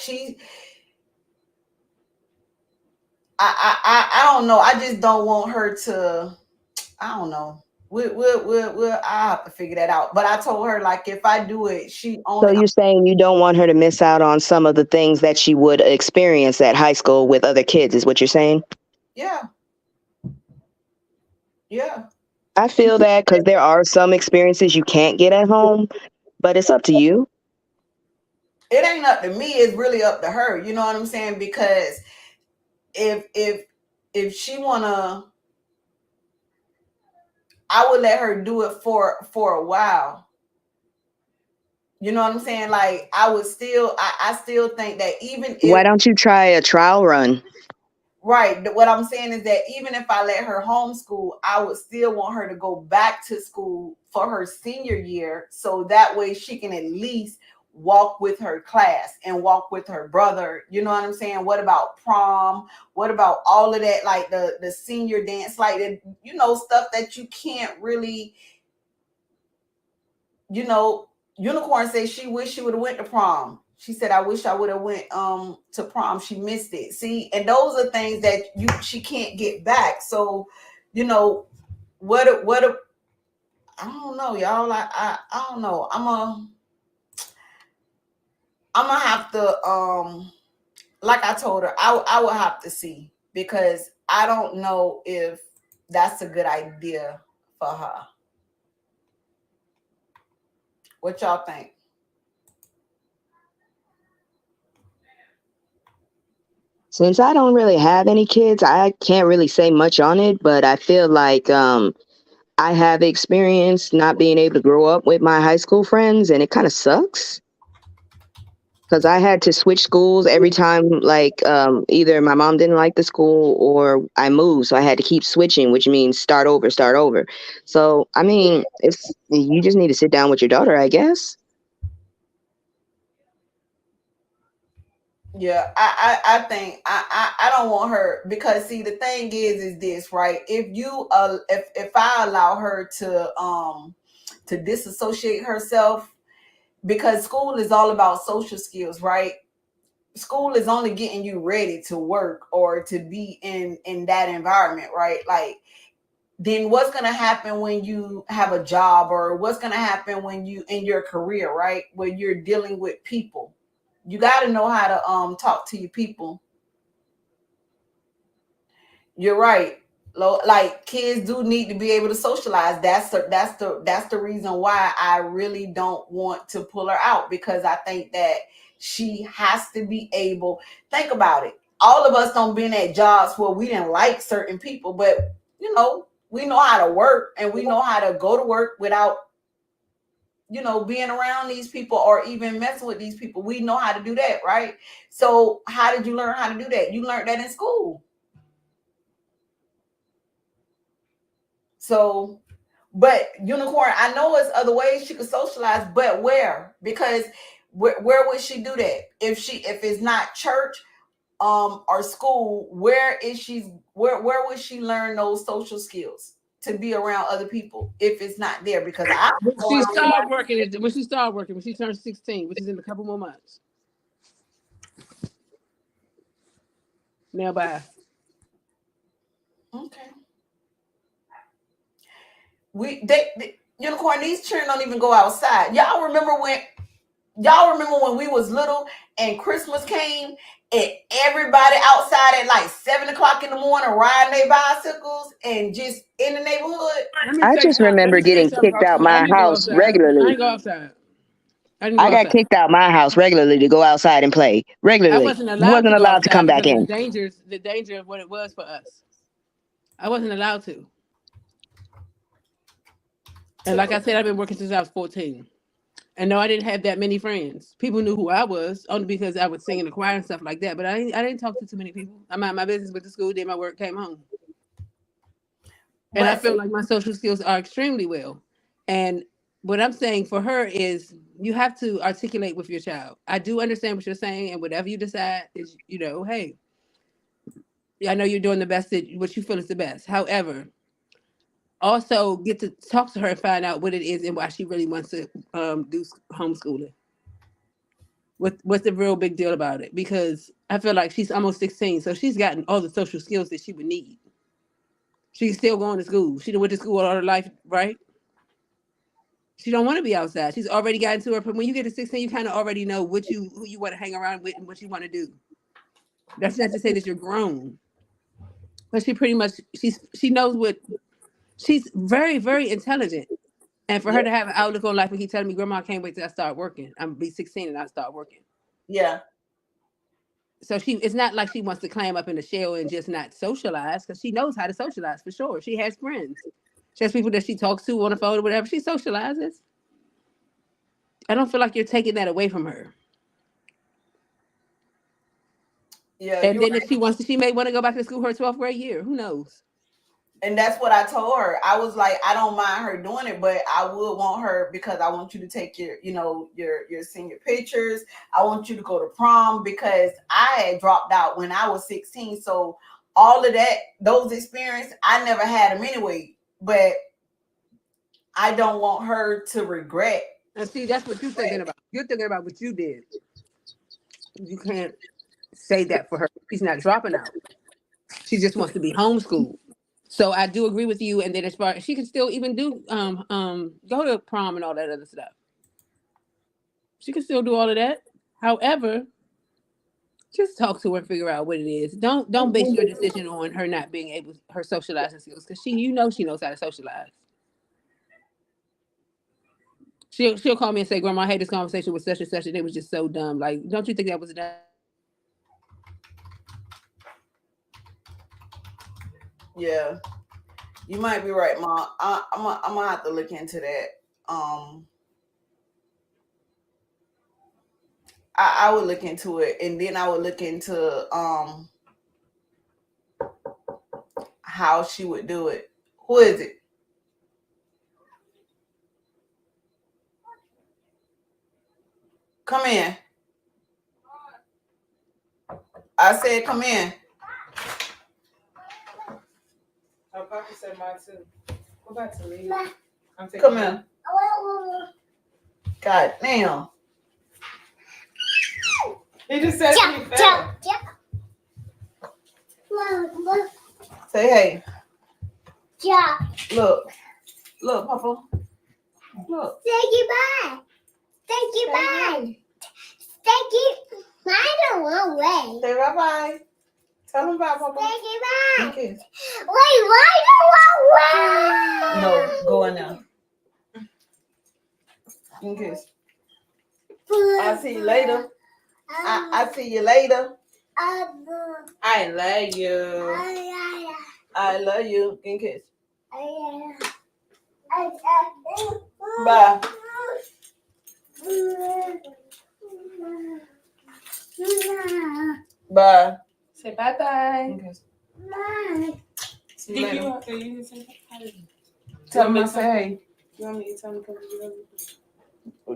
I don't know. I just don't want her to. I don't know. I have to figure that out. But I told her, like, if I do it, So you're saying you don't want her to miss out on some of the things that she would experience at high school with other kids, is what you're saying? Yeah. Yeah. I feel that, because there are some experiences you can't get at home, but it's up to you. It ain't up to me. It's really up to her. You know what I'm saying? Because if she wanna, I would let her do it for a while. You know what I'm saying? Like, I still think that even if, Why don't you try a trial run? right, what I'm saying is that even if I let her homeschool, I would still want her to go back to school for her senior year, so that way she can at least walk with her class and walk with her brother? You know what I'm saying? What about prom? What about all of that, like the senior dance, like the, you know, stuff that you can't really, you know. Unicorn says she wished she would have went to prom. She said, I wish I would have went to prom. She missed it. See, and those are things that she can't get back. So, you know, I don't know, y'all. I don't know. I'm gonna have to like I told her, I will have to see, because I don't know if that's a good idea for her. What y'all think? Since I don't really have any kids, I can't really say much on it, but I feel like I have experience not being able to grow up with my high school friends, and it kind of sucks because I had to switch schools every time, like either my mom didn't like the school or I moved, so I had to keep switching, which means start over, start over. So I mean, it's you just need to sit down with your daughter, I guess. Yeah, I think I don't want her, because see, the thing is this, right? If I allow her to disassociate herself, because school is all about social skills, right? School is only getting you ready to work or to be in that environment, right? Like, then what's going to happen when you have a job, or what's going to happen when you in your career, right? Where you're dealing with people. You got to know how to talk to your people. You're right. Like, kids do need to be able to socialize. That's the reason why I really don't want to pull her out, because I think that she has to be able. Think about it. All of us don't been at jobs where we didn't like certain people, but you know, we know how to work, and we know how to go to work without, you know, being around these people or even messing with these people. We know how to do that, right? So how did you learn how to do that? You learned that in school. So, but Unicorn, I know it's other ways she could socialize, but where? Because where would she do that? If it's not church or school, where would she learn those social skills to be around other people if it's not there? Because I When she started working, when she turned 16, which is in a couple more months. Now, bye. Okay. They Unicorn, these children don't even go outside. Y'all remember when we was little and Christmas came and everybody outside at like 7 o'clock in the morning riding their bicycles and just in the neighborhood? I just remember getting kicked out my house I regularly. didn't go outside. I got kicked out my house regularly to go outside and play. I Regularly. wasn't allowed Wasn't to allowed to go outside come back because of in. the danger of what it was for us. I wasn't allowed to. And like I said, I've been working since I was 14. And no, I didn't have that many friends. People knew who I was only because I would sing in the choir and stuff like that. But I didn't talk to too many people. I mind my business, went to school, did my work, came home. And I feel like my social skills are extremely well. And what I'm saying for her is you have to articulate with your child. I do understand what you're saying, and whatever you decide is, you know, hey, I know you're doing the best that what you feel is the best. However, also get to talk to her and find out what it is and why she really wants to do homeschooling. What's the real big deal about it? Because I feel like she's almost 16, so she's gotten all the social skills that she would need. She's still going to school. She done went to school all her life, right? She don't want to be outside. She's already gotten to her. But when you get to 16, you kind of already know who you want to hang around with and what you want to do. That's not to say that you're grown, but she pretty much she knows what she's very, very intelligent. And for her to have an outlook on life and keep telling me, Grandma, I can't wait till I start working. I'm gonna be 16 and I start working. Yeah. So it's not like she wants to climb up in the shell and just not socialize, because she knows how to socialize for sure. She has friends. She has people that she talks to on the phone or whatever. She socializes. I don't feel like you're taking that away from her. Yeah. And then if she wants to, she may want to go back to school her 12th grade year. Who knows? And that's what I told her. I was like, I don't mind her doing it, but I would want her because I want you to take your, your senior pictures. I want you to go to prom because I had dropped out when I was 16. So all of that, those experiences, I never had them anyway. But I don't want her to regret. And see, that's what you're thinking about. You're thinking about what you did. You can't say that for her. She's not dropping out. She just wants to be homeschooled. So I do agree with you. And then as far as she can still even do go to prom and all that other stuff. She can still do all of that. However, just talk to her, figure out what it is. Don't base your decision on her not being able her socializing skills because she knows how to socialize. She'll call me and say, "Grandma, I had this conversation with such and such, and it was just so dumb." Like, don't you think that was dumb? Yeah, you might be right, Mom. I'm gonna have to look into that. I would look into it, and then I would look into how she would do it. Who is it? Come in. I said, come in. Oh, Papa said mine too. Go back to me. I'm taking Come in. God damn. He just said to me fast. Say hey. Yeah. Look, Papa. Look. Say goodbye. Say goodbye. Say goodbye. I don't want way. Say bye bye. Tell him bye, Papa. Say goodbye. Okay. Wait, why do I want way? No, go in there. Okay. I'll see you later. I see you later. I love you. I love you. Give me a kiss. Bye. Bye. Say bye bye. Okay. See you later. You say bye. Tell him I say hey. You want me to tell him to come to you?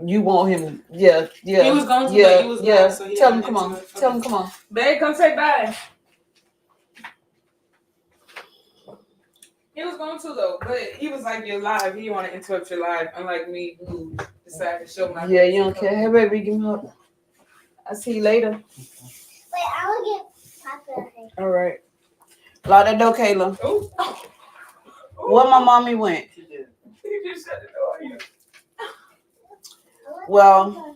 You want him? Yeah. He was going to, yeah, but he was yeah. not, so he Tell him had come to on. do it. Tell him come on. Babe, come say bye. He was going to though, but he was like, "You're live." He didn't want to interrupt your live, unlike me, who decided to show my. Yeah, you don't care. Hey, baby, give me up. I'll see you later. Wait, I will get Papa. All right. Lock that door, Kayla. Oh. Where my mommy went? He just shut the door. Well,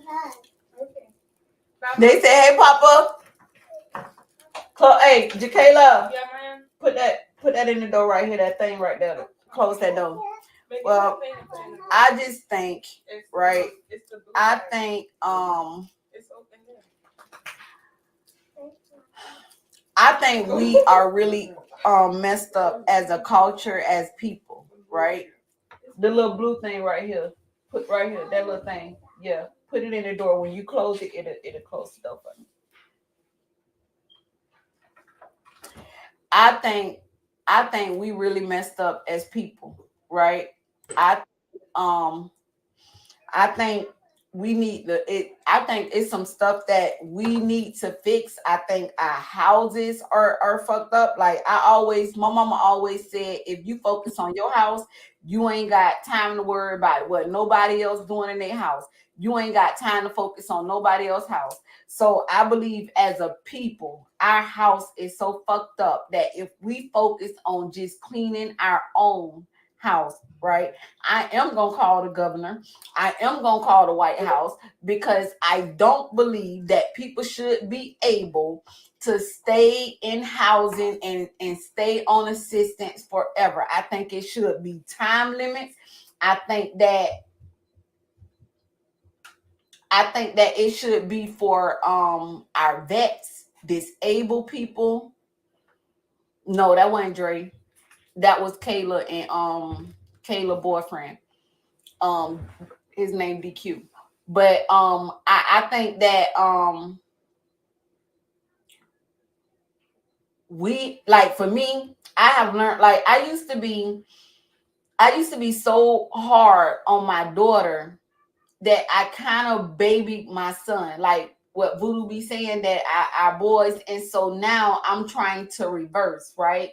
Okay. they say, "Hey, Papa." Hey, Jakayla, Yeah, man. put that in the door right here. That thing right there. Close that door. Well, I just think, right? I think It's open there. I think we are really messed up as a culture, as people, right? The little blue thing right here. Put right here, that little thing. Yeah. Put it in the door. When you close it, it'll close the door for me. I think we really messed up as people, right? I think we need I think it's some stuff that we need to fix. I think our houses are fucked up. Like my mama always said, if you focus on your house, you ain't got time to worry about what nobody else doing in their house. You ain't got time to focus on nobody else's house. So I believe as a people, our house is so fucked up that if we focus on just cleaning our own house, right? I am going to call the governor. I am going to call the White House because I don't believe that people should be able to stay in housing and stay on assistance forever. I think it should be time limits. I think that it should be for our vets, disabled people. No, that wasn't Dre. That was Kayla and Kayla boyfriend. His name DQ. But I think that we like for me, I have learned like I used to be so hard on my daughter that I kind of babied my son, like what Voodoo be saying that our boys. And so now I'm trying to reverse, right?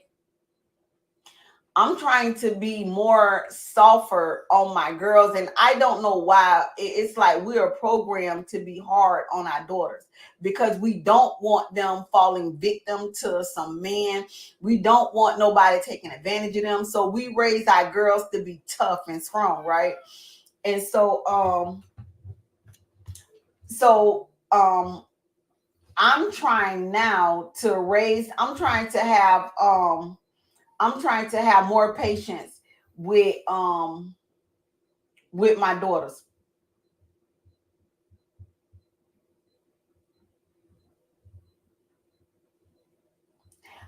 I'm trying to be more softer on my girls. And I don't know why. It's like we are programmed to be hard on our daughters because we don't want them falling victim to some man. We don't want nobody taking advantage of them. So we raise our girls to be tough and strong, right? And so I'm trying now to raise, I'm trying to have more patience with my daughters.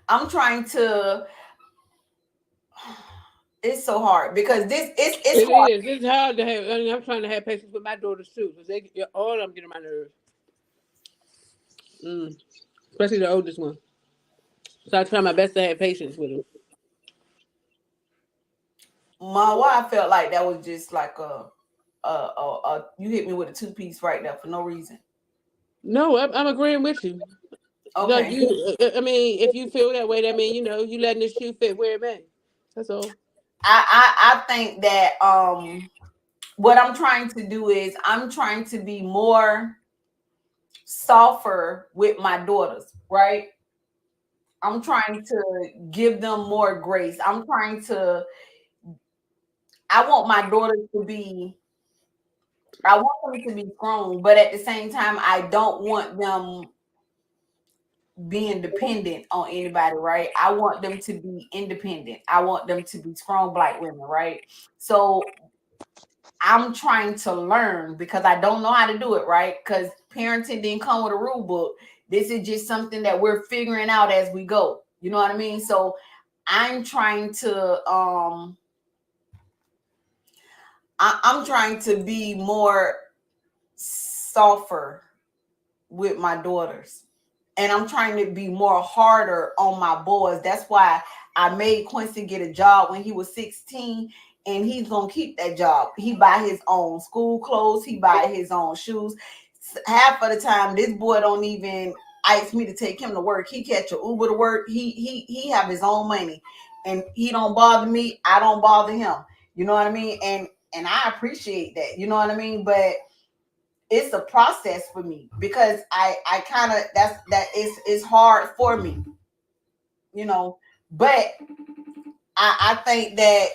I'm trying to it's so hard because it's hard. It's hard to have. I mean, I'm trying to have patience with my daughters too, because all of them get on my nerves. Especially the oldest one. So I try my best to have patience with them. Why I felt like that was just like you hit me with a 2-piece right there for no reason. No, I'm agreeing with you. Okay. Like I mean, if you feel that way, that means you letting the shoe fit where it may. That's all. I think that what I'm trying to do is I'm trying to be more softer with my daughters, right? I'm trying to give them more grace. I want my daughters to be, I want them to be strong, but at the same time, I don't want them being dependent on anybody, right? I want them to be independent. I want them to be strong Black women, right? So I'm trying to learn because I don't know how to do it, right? Because parenting didn't come with a rule book. This is just something that we're figuring out as we go. You know what I mean? So I'm trying to I'm trying to be more softer with my daughters. And I'm trying to be more harder on my boys. That's why I made Quincy get a job when he was 16, and he's gonna keep that job. He buy his own school clothes, he buy his own shoes. Half of the time, this boy don't even ask me to take him to work. He catch an Uber to work. He have his own money, and he don't bother me. I don't bother him. You know what I mean? And I appreciate that. You know what I mean? But it's a process for me because I kind of it's hard for me, you know. But I think that,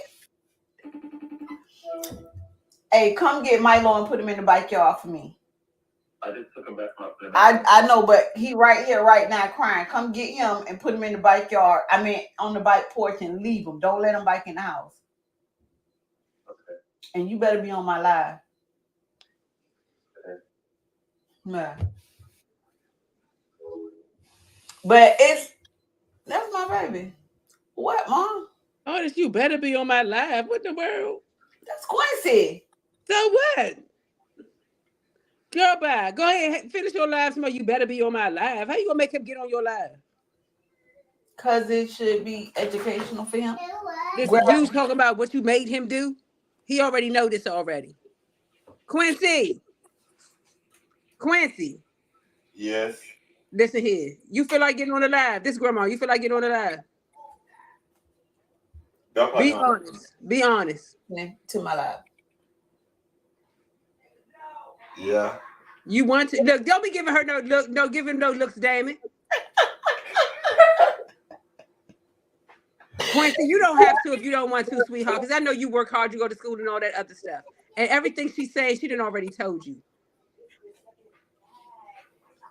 hey, come get Milo and put him in the backyard for me. I just took him back up. I know, but he right here right now crying. Come get him and put him in the backyard. I mean, on the back porch, and leave him. Don't let him back in the house. Okay. And you better be on my live. Yeah. But that's my baby. What, Mom? Oh, this you better be on my live. What in the world? That's Quincy. So what? Girl, bye. Go ahead, finish your live. Tomorrow. You better be on my live. How you gonna make him get on your live? Cause it should be educational for him. This you talking about what you made him do? He already know this already. Quincy. Yes. Listen here. You feel like getting on the live? This grandma, you feel like getting on the live? Be honest. Be honest. To my live. Yeah. You want to look? Don't be giving her no look. No, give him no looks, damn it. Quincy, you don't have to if you don't want to, sweetheart. Because I know you work hard, you go to school and all that other stuff. And everything she's saying, she done already told you.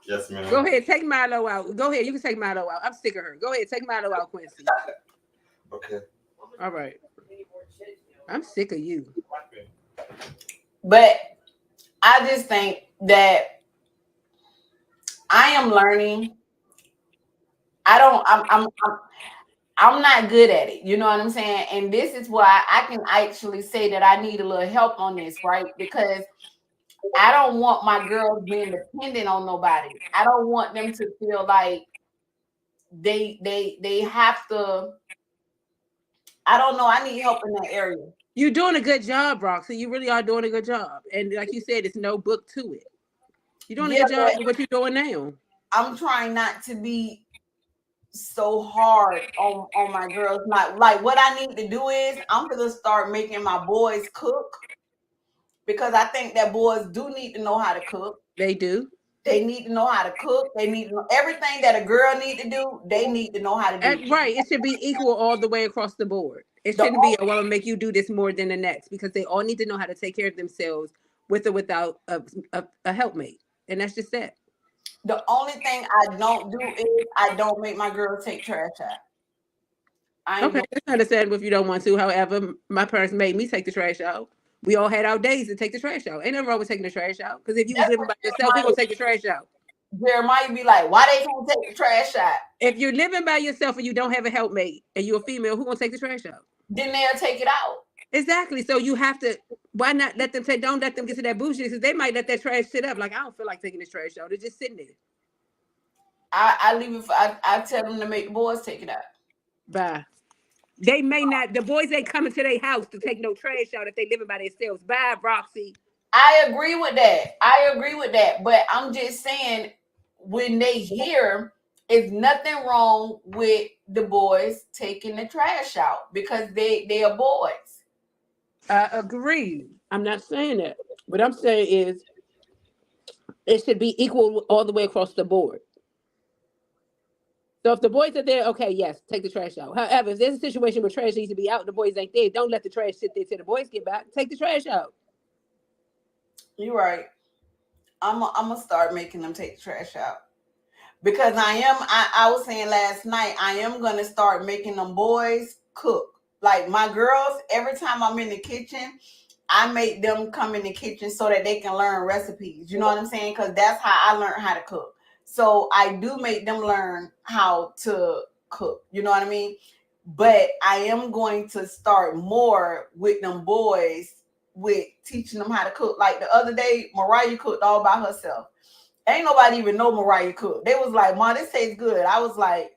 Yes, ma'am. Go ahead, take Milo out. Go ahead, you can take Milo out. I'm sick of her. Go ahead, take Milo out, Quincy. Okay. All right. I'm sick of you. But I just think that I am learning. I'm not good at it. You know what I'm saying? And this is why I can actually say that I need a little help on this, right? Because I don't want my girls being dependent on nobody. I don't want them to feel like they have to. I don't know. I need help in that area. You're doing a good job, Roxy. You really are doing a good job. And like you said, it's no book to it. You're doing a good job with what you're doing now. I'm trying not to be so hard on my girls. Not like what I need to do is I'm gonna start making my boys cook, because I think that boys do need to know how to cook. They do. They need to know how to cook. They need to know everything that a girl need to do. They need to know how to do. Right. It should be equal all the way across the board. It shouldn't be, well, I'll make you do this more than the next, because they all need to know how to take care of themselves with or without a helpmate. And that's just that. The only thing I don't do is I don't make my girls take trash out. Okay, that's understandable if you don't want to. However, my parents made me take the trash out. We all had our days to take the trash out. Ain't nothing wrong with taking the trash out. Because if you was living by yourself, who gonna take the trash out? Jeremiah be like, why they gonna take the trash out? If you're living by yourself and you don't have a helpmate and you're a female, who gonna take the trash out? Then they'll take it out. Exactly. So you have to, why not let them don't let them get to that bougie, because they might let that trash sit up. Like, I don't feel like taking this trash out. It's just sitting there. I leave it for, I tell them to make the boys take it out. Bye. They may not, the boys ain't coming to their house to take no trash out if they living by themselves. Bye, Roxy. I agree with that. But I'm just saying, when they hear, it's nothing wrong with the boys taking the trash out, because they are boys. I agree. I'm not saying that. What I'm saying is it should be equal all the way across the board. So if the boys are there, okay, yes, take the trash out. However, if there's a situation where trash needs to be out and the boys ain't there, don't let the trash sit there till the boys get back. Take the trash out. You're right. I'm gonna start making them take the trash out, because I was saying last night, I am gonna start making them boys cook. Like my girls, every time I'm in the kitchen, I make them come in the kitchen so that they can learn recipes. You know what I'm saying? Because that's how I learned how to cook. So I do make them learn how to cook. You know what I mean? But I am going to start more with them boys, with teaching them how to cook. Like the other day, Mariah cooked all by herself. Ain't nobody even know Mariah cooked. They was like, "Mom, this tastes good." I was like,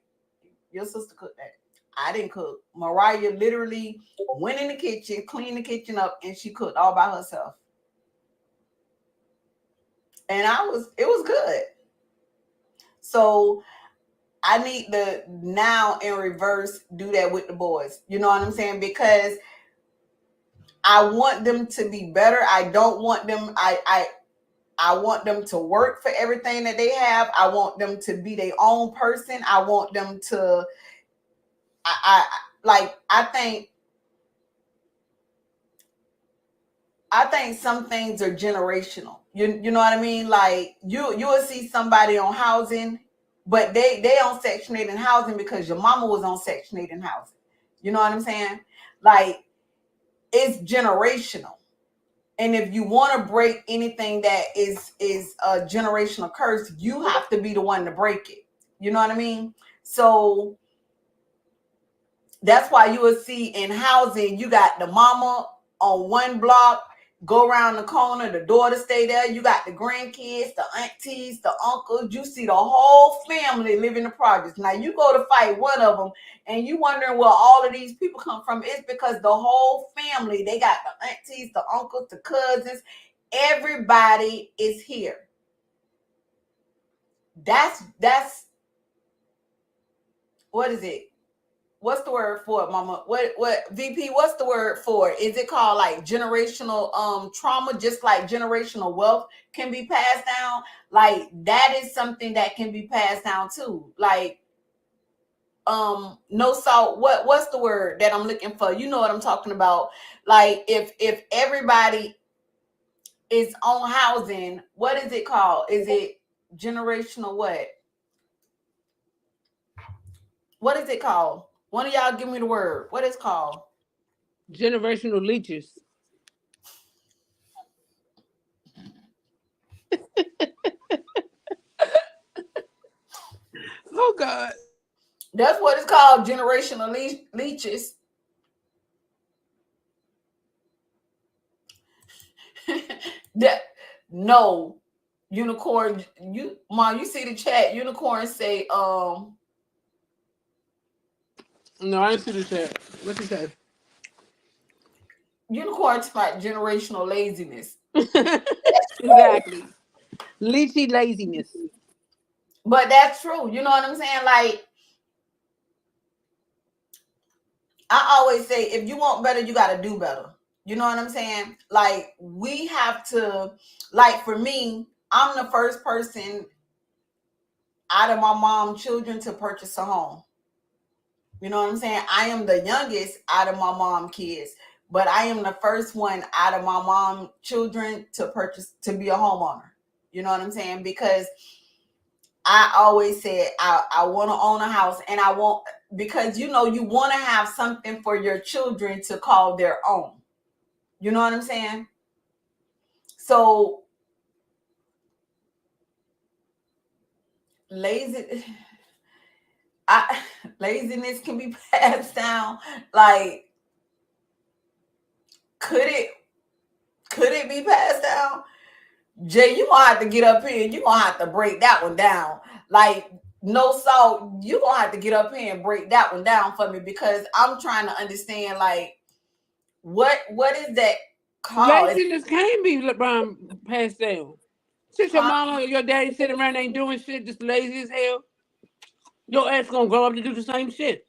"Your sister cooked that. I didn't cook." Mariah literally went in the kitchen, cleaned the kitchen up, and she cooked all by herself. And it was good. So I need to now in reverse do that with the boys. You know what I'm saying? Because I want them to be better. I don't want them, I want them to work for everything that they have. I want them to be their own person. I want them to, I think some things are generational. You know what I mean? Like you will see somebody on housing, but they on Section 8 in housing because your mama was on Section 8 in housing. You know what I'm saying? Like it's generational. And if you want to break anything that is a generational curse, you have to be the one to break it. You know what I mean? So that's why you will see in housing, you got the mama on one block, go around the corner, the daughter stay there. You got the grandkids, the aunties, the uncles. You see the whole family live in the projects. Now you go to fight one of them and you wondering where all of these people come from. It's because the whole family, they got the aunties, the uncles, the cousins. Everybody is here. That's what is it? What's the word for it, Mama? What VP? What's the word for it? Is it called like generational trauma? Just like generational wealth can be passed down. Like that is something that can be passed down too. Like no salt. What's the word that I'm looking for? You know what I'm talking about? Like if everybody is on housing, what is it called? Is it generational what? What is it called? One of y'all give me the word. What is it called? Generational leeches. Oh God. That's what it's called, generational leeches. Unicorn. You see the chat. Unicorn say No, I didn't see the chat. What you say? Unicorn spot generational laziness. Exactly. Leechy laziness. But that's true. You know what I'm saying? Like, I always say, if you want better, you got to do better. You know what I'm saying? Like, we have to, like, for me, I'm the first person out of my mom's children to purchase a home. You know what I'm saying? I am the youngest out of my mom kids, but I am the first one out of my mom children to be a homeowner. You know what I'm saying? Because I always said I want to own a house, and I want, because you want to have something for your children to call their own. You know what I'm saying? So laziness can be passed down. Like, could it be passed down? Jay, you gonna have to get up here and you gonna have to break that one down. Like, no salt, you gonna have to get up here and break that one down for me, because I'm trying to understand, like, what is that called? Laziness can't be passed down. Since your mama or your daddy sitting around ain't doing shit, just lazy as hell, your ass gonna grow up to do the same shit.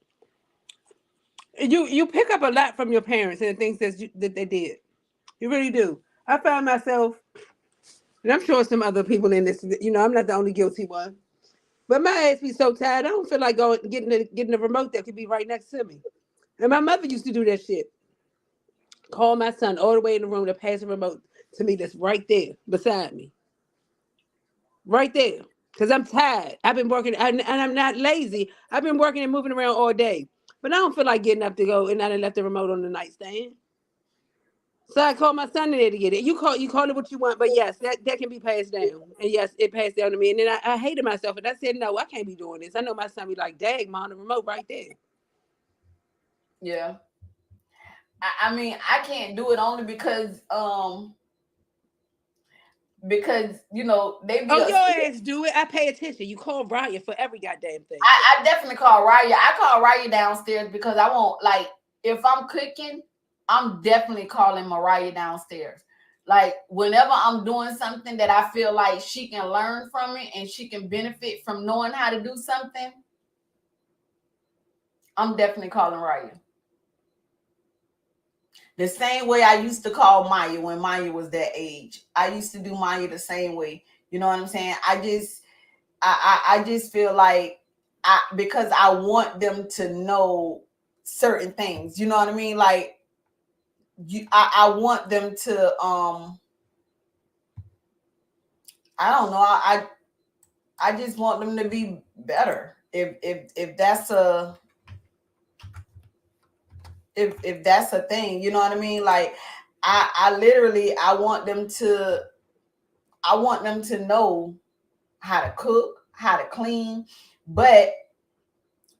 You pick up a lot from your parents and the things that they did. You really do. I found myself, and I'm sure some other people in this, I'm not the only guilty one. But my ass be so tired, I don't feel like getting the remote that could be right next to me. And my mother used to do that shit. Call my son all the way in the room to pass the remote to me that's right there beside me. Right there. Because I'm tired. I've been working, and I'm not lazy. I've been working and moving around all day. But I don't feel like getting up to go, and I done left the remote on the nightstand. So I called my son in there to get it. You call it what you want, but yes, that can be passed down. And yes, it passed down to me. And then I hated myself, and I said, no, I can't be doing this. I know my son be like, dang, mom, the remote right there. Yeah. I mean, I can't do it only because they be your ass do it. I pay attention. You call Raya for every goddamn thing. I definitely call Raya. I call Raya downstairs because I won't, like, if I'm cooking, I'm definitely calling Mariah downstairs. Like, whenever I'm doing something that I feel like she can learn from it and she can benefit from knowing how to do something, I'm definitely calling Raya. The same way I used to call Maya when Maya was that age. I used to do Maya the same way. You know what I'm saying? I just feel like because I want them to know certain things. You know what I mean? Like, I want them to I don't know. I just want them to be better. If that's a if that's a thing, you know what I mean? Like, I literally I want them to know how to cook, how to clean, but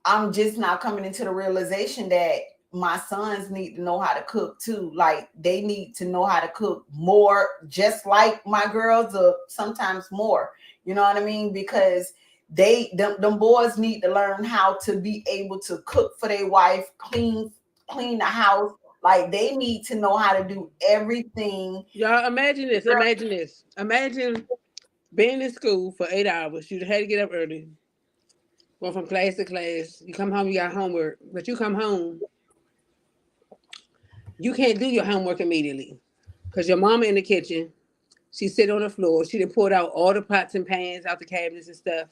I'm just now coming into the realization that my sons need to know how to cook too. Like, they need to know how to cook more, just like my girls, or sometimes more. You know what I mean? Because them boys need to learn how to be able to cook for their wife, clean the house. Like, they need to know how to do everything. Y'all, imagine this. Imagine being in school for 8 hours. You had to get up early, going from class to class. You come home, you got homework, but you come home, you can't do your homework immediately because your mama in the kitchen. She sit on the floor. She done pulled out all the pots and pans out the cabinets and stuff.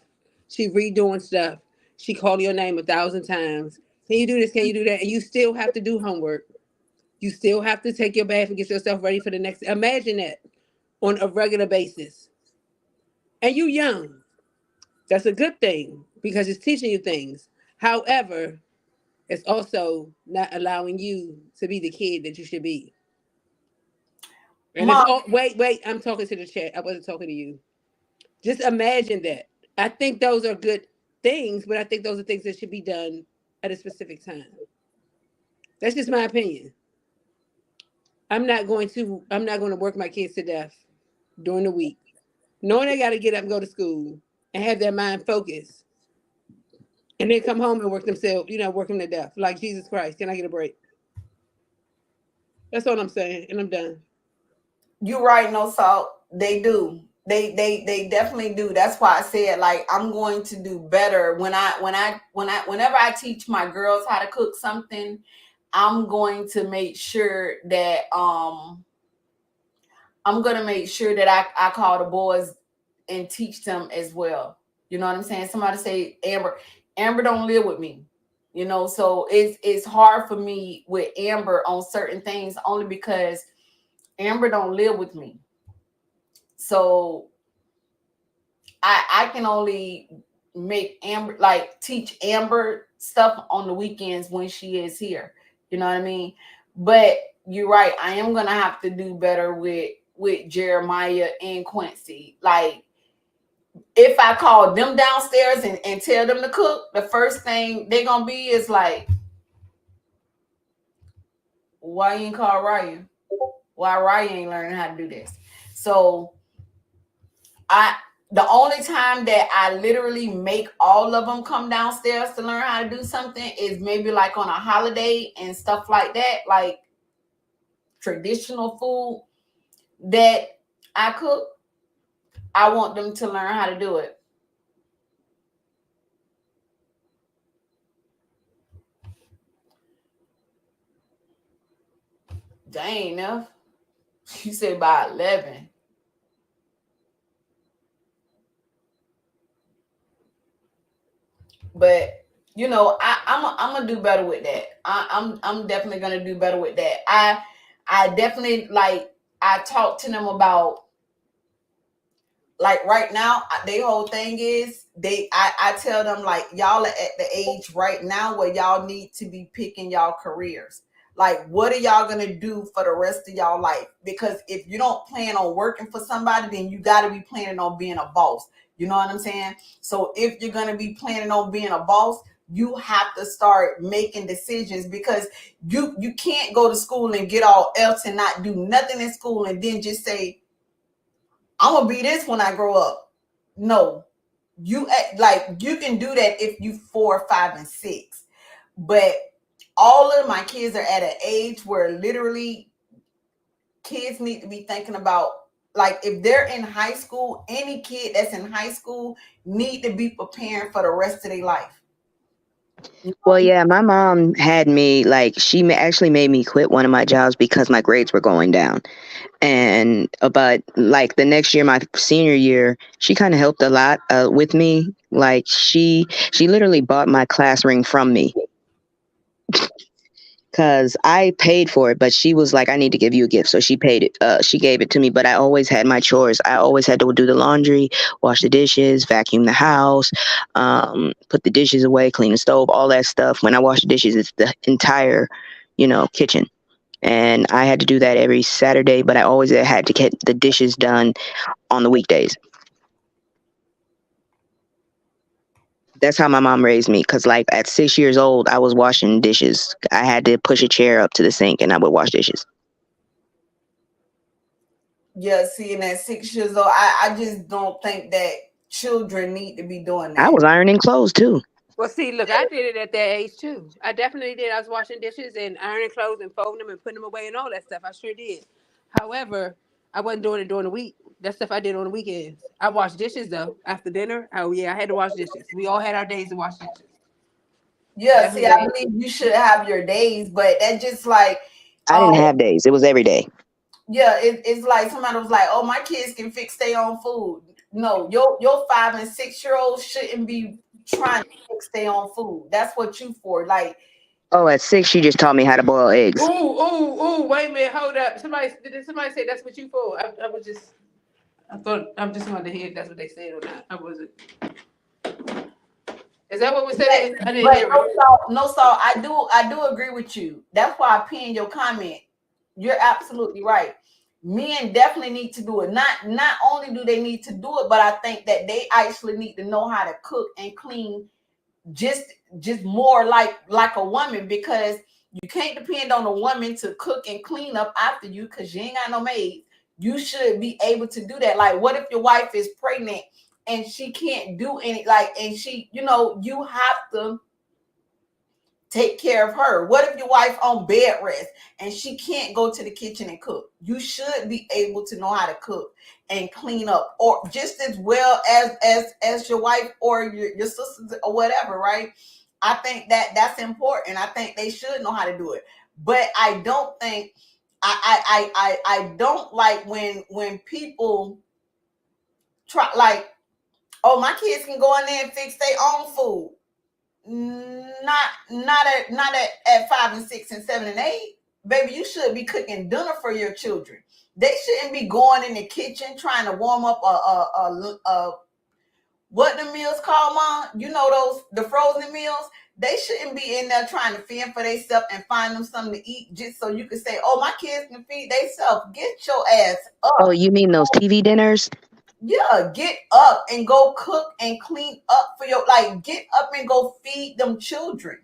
She redoing stuff. She called your name 1,000 times. Can you do this? Can you do that? And you still have to do homework. You still have to take your bath and get yourself ready for the next. Imagine that on a regular basis. And you young. That's a good thing because it's teaching you things. However, it's also not allowing you to be the kid that you should be. And Mom, wait, I'm talking to the chat. I wasn't talking to you. Just imagine that. I think those are good things, but I think those are things that should be done at a specific time. That's just my opinion. I'm not going to work my kids to death during the week, knowing they got to get up and go to school and have their mind focused and then come home and work themselves, work them to death. Like, Jesus Christ, can I get a break? That's all I'm saying, and I'm done. You're right, No Salt. They do. They definitely do. That's why I said, like, I'm going to do better whenever I teach my girls how to cook something. I'm going to make sure that I call the boys and teach them as well. You know what I'm saying? Somebody say, Amber don't live with me. So it's hard for me with Amber on certain things only because Amber don't live with me. So I can only make Amber, like, teach Amber stuff on the weekends when she is here. You know what I mean? But you're right. I am going to have to do better with Jeremiah and Quincy. Like, if I call them downstairs and tell them to cook, the first thing they're going to be is like, why you ain't call Ryan? Why Ryan ain't learning how to do this? So the only time that I literally make all of them come downstairs to learn how to do something is maybe like on a holiday and stuff like that, like traditional food that I cook. I want them to learn how to do it. That ain't enough. You said by 11. But I'm gonna do better with that. I'm definitely gonna do better with that. I definitely, like, I talk to them about, like, right now their whole thing is I tell them, like, y'all are at the age right now where y'all need to be picking y'all careers. Like, what are y'all gonna do for the rest of y'all life? Because if you don't plan on working for somebody, then you got to be planning on being a boss. You know what I'm saying? So if you're gonna be planning on being a boss, you have to start making decisions, because you can't go to school and get all else and not do nothing in school and then just say, I'm gonna be this when I grow up. No, you can do that if you 4, 5, and 6, but all of my kids are at an age where literally kids need to be thinking about, like, if they're in high school, any kid that's in high school need to be preparing for the rest of their life. Well, yeah, my mom had me, like, she actually made me quit one of my jobs because my grades were going down. And but like the next year, my senior year, she kind of helped a lot with me. Like, she literally bought my class ring from me because I paid for it, but she was like, I need to give you a gift. So she paid it. She gave it to me, but I always had my chores. I always had to do the laundry, wash the dishes, vacuum the house, put the dishes away, clean the stove, all that stuff. When I wash the dishes, it's the entire, kitchen. And I had to do that every Saturday, but I always had to get the dishes done on the weekdays. That's how my mom raised me, because, like, at 6 years old, I was washing dishes. I had to push a chair up to the sink and I would wash dishes. Yeah, see, and at 6 years old, I just don't think that children need to be doing that. I was ironing clothes too. Well, see, look, I did it at that age too. I definitely did. I was washing dishes and ironing clothes and folding them and putting them away and all that stuff. I sure did. However, I wasn't doing it during the week. That stuff I did on the weekends. I washed dishes though after dinner. Oh yeah, I had to wash dishes. We all had our days to wash dishes. Yeah, see, I believe you should have your days, but that just like I didn't have days. It was every day. Yeah, it's like somebody was like, "Oh, my kids can fix their own food." No, your 5 and 6 year olds shouldn't be trying to fix their own food. That's what you for. Like, oh, at 6, she just taught me how to boil eggs. Ooh, wait a minute, hold up. Did somebody say that's what you for? I just wanted to hear if that's what they said or not. I wasn't. Is that what was said? I didn't hear it. No, so I do agree with you. That's why I pinned your comment. You're absolutely right. Men definitely need to do it. Not only do they need to do it, but I think that they actually need to know how to cook and clean just more like a woman, because you can't depend on a woman to cook and clean up after you because you ain't got no maid. You should be able to do that. Like, what if your wife is pregnant and she can't do any, like, and she, you know, you have to take care of her. What if your wife on bed rest and she can't go to the kitchen and cook? You should be able to know how to cook and clean up, or just as well as your wife or your sisters or whatever, right? I think that's important. I think they should know how to do it. But I don't think I don't like when people try, like, oh, my kids can go in there and fix their own food. Not at 5 and 6 and 7 and 8. Baby, you should be cooking dinner for your children. They shouldn't be going in the kitchen trying to warm up a what the meals called, Mom? You know, the frozen meals. They shouldn't be in there trying to fend for themselves and find them something to eat just so you can say, oh, my kids can feed themselves. Get your ass up. Oh, you mean those TV dinners? Yeah, get up and go cook and clean up for your, like, get up and go feed them children.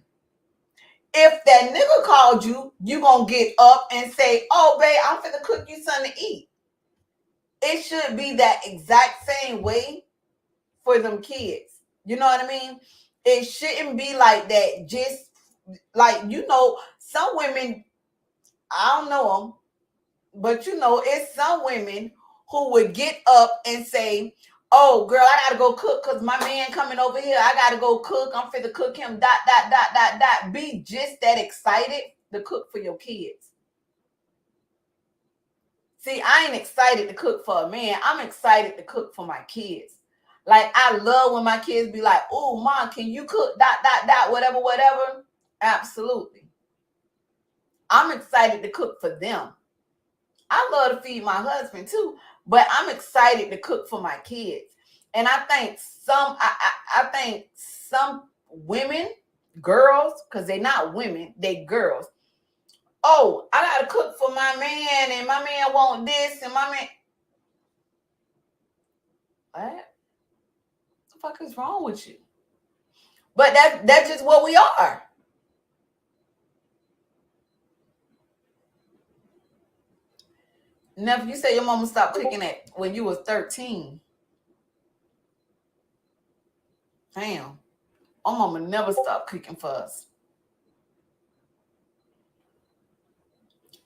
If that nigga called you, you gonna get up and say, oh, babe, I'm finna cook you something to eat. It should be that exact same way for them kids. You know what I mean? It shouldn't be like that. Just like, you know, some women, I don't know them, but you know, it's some women who would get up and say, oh, girl, I gotta go cook because my man coming over here. I gotta go cook. I'm finna cook him. ... Be just that excited to cook for your kids. See, I ain't excited to cook for a man. I'm excited to cook for my kids. Like, I love when my kids be like, oh, Mom, can you cook ... whatever. Absolutely. I'm excited to cook for them. I love to feed my husband too, but I'm excited to cook for my kids. And I think some women, girls, because they're not women, they girls. Oh, I gotta cook for my man, and my man want this, and my man. What the fuck is wrong with you? But that's just what we are. Never, you say your mama stopped cooking when you was 13. Damn. My mama never stopped cooking for us.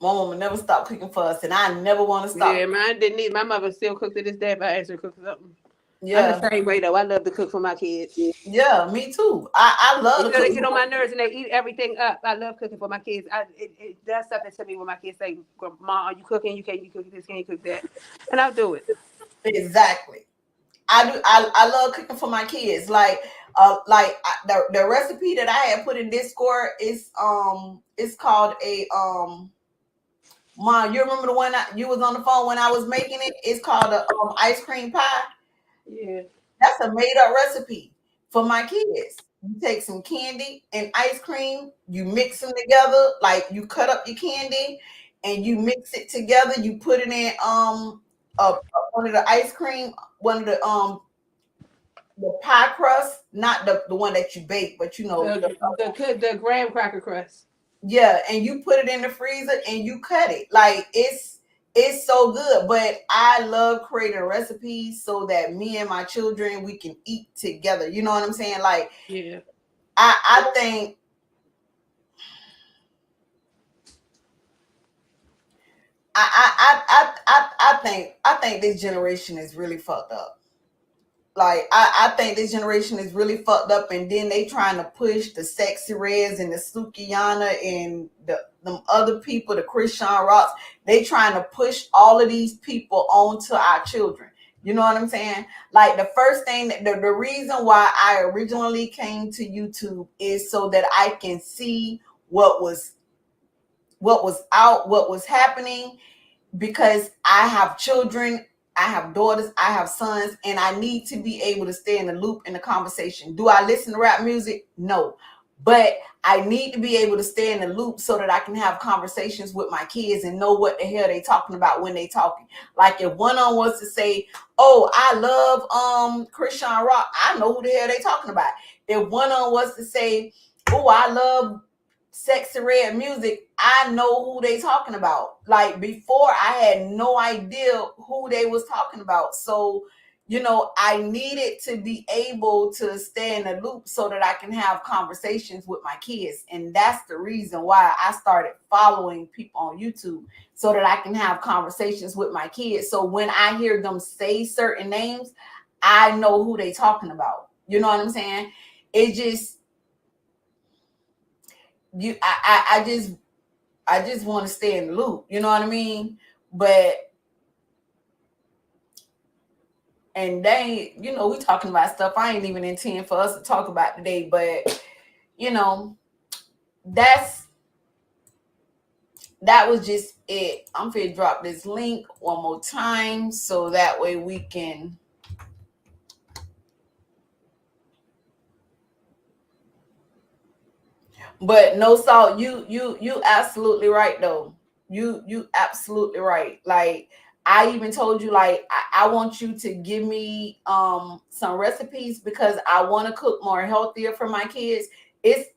My mama never stopped cooking for us, and I never want to stop. Yeah, mine didn't need. My mother still cooks to this day if I ask her to cook something. Yeah. I'm the same way though. I love to cook for my kids. Yeah, me too. I love to cook. They get on my nerves and they eat everything up. I love cooking for my kids. It does something to me when my kids say, "Mom, are you cooking? You can't cook this, can't cook that," and I'll do it. Exactly. I do. I love cooking for my kids. Like the recipe that I had put in Discord is it's called a Mom, you remember the one you was on the phone when I was making it? It's called a ice cream pie. Yeah. That's a made up recipe for my kids. You take some candy and ice cream, you mix them together, like you cut up your candy and you mix it together. You put it in one of the ice cream, one of the pie crust, not the one that you bake, but you know the graham cracker crust. Yeah, and you put it in the freezer and you cut it. Like it's so good. But I love creating recipes so that me and my children, we can eat together. You know what I'm saying? Like, yeah, I think I think this generation is really fucked up. Like, I think this generation is really fucked up, and then they trying to push the Sexy Reds and the Sukihana and them other people, the Christian Rocks. They trying to push all of these people onto our children. You know what I'm saying? Like, the first thing, the reason why I originally came to YouTube is so that I can see what was out, what was happening, because I have children, I have daughters, I have sons, and I need to be able to stay in the loop in the conversation. Do I listen to rap music? No. But I need to be able to stay in the loop so that I can have conversations with my kids and know what the hell they talking about when they talking. Like, if one on wants to say, oh, I love Christian Rock, I know who the hell they talking about. If one on wants to say, oh, I love Sexy Red music, I know who they talking about. Like, before, I had no idea who they was talking about. So, you know, I needed to be able to stay in the loop so that I can have conversations with my kids. And that's the reason why I started following people on YouTube, so that I can have conversations with my kids. So when I hear them say certain names, I know who they talking about. You know what I'm saying? It just, I just want to stay in the loop. You know what I mean? But, and they, you know, we talking about stuff I ain't even intend for us to talk about today. But, you know, that was just it. I'm finna drop this link one more time so that way we can. But no salt, you absolutely right though. You absolutely right. Like, I even told you, like, I want you to give me some recipes because I want to cook more healthier for my kids. It's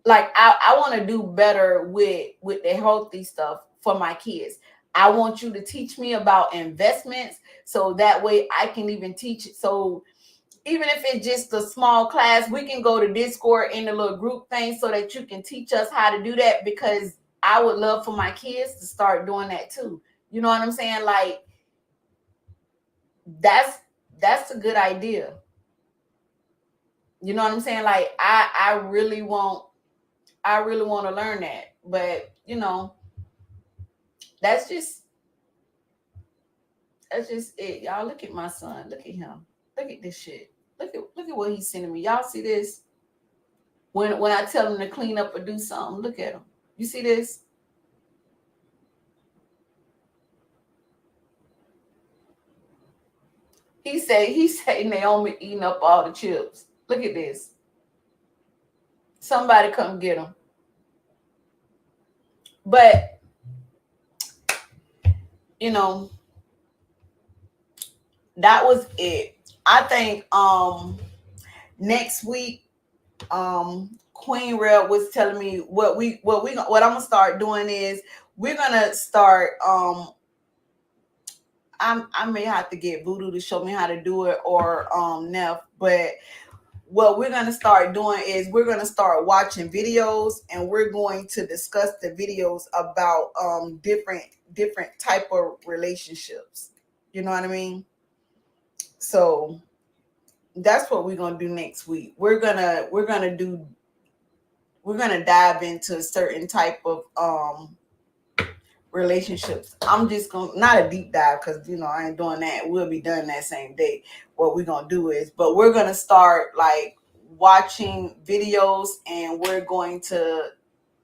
like I want to do better with the healthy stuff for my kids. I want you to teach me about investments so that way I can even teach it. So even if it's just a small class, we can go to Discord in the little group thing so that you can teach us how to do that, because I would love for my kids to start doing that too. You know what I'm saying? Like, that's a good idea. You know what I'm saying? Like, I really want to learn that. But, you know, that's just it. Y'all, look at my son. Look at him. Look at this shit. Look at what he's sending me. Y'all see this? When I tell him to clean up or do something, look at him. You see this? He say Naomi eating up all the chips. Look at this. Somebody come get him. But, you know, that was it. I think next week, Queen Reb was telling me what I'm gonna start doing is we're gonna start I may have to get Voodoo to show me how to do it, or Neff, but what we're going to start doing is we're going to start watching videos, and we're going to discuss the videos about different type of relationships. You know what I mean? So that's what we're going to do next week. We're going to dive into a certain type of relationships. I'm just gonna, not a deep dive, because, you know, I ain't doing that. We'll be done that same day. What we're gonna do is, but we're gonna start like watching videos, and we're going to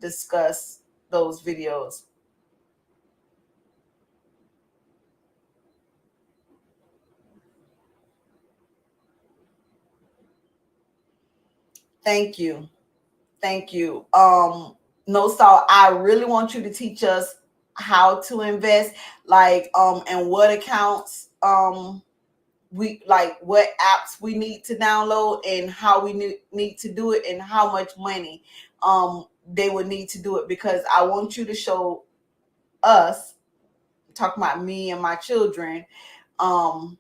discuss those videos. Thank you. No Salt, I really want you to teach us how to invest, like and what accounts we, like, what apps we need to download, and how we need to do it, and how much money they would need to do it, because I want you to show us, talking about me and my children, can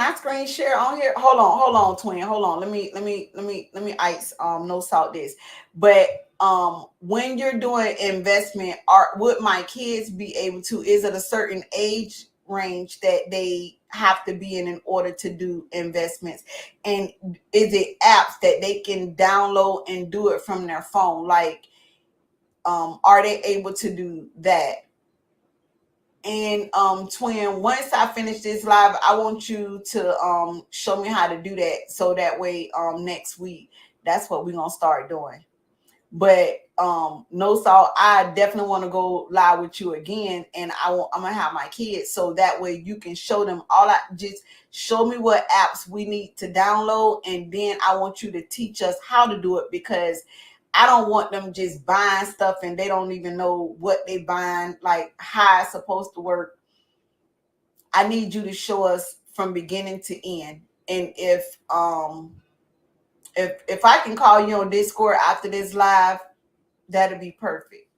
I screen share on here? Hold on, twin. Hold on. Let me ice No Salt this. But when you're doing investment, would my kids be able to, is it a certain age range that they have to be in order to do investments? And is it apps that they can download and do it from their phone? Like, are they able to do that? And twin, once I finish this live, I want you to show me how to do that, so that way next week, that's what we're gonna start doing. But No Salt, I definitely want to go live with you again, and I'm gonna have my kids, so that way you can show them just show me what apps we need to download, and then I want you to teach us how to do it, because I don't want them just buying stuff and they don't even know what they buying, like how it's supposed to work. I need you to show us from beginning to end. And if I can call you on Discord after this live, that'll be perfect.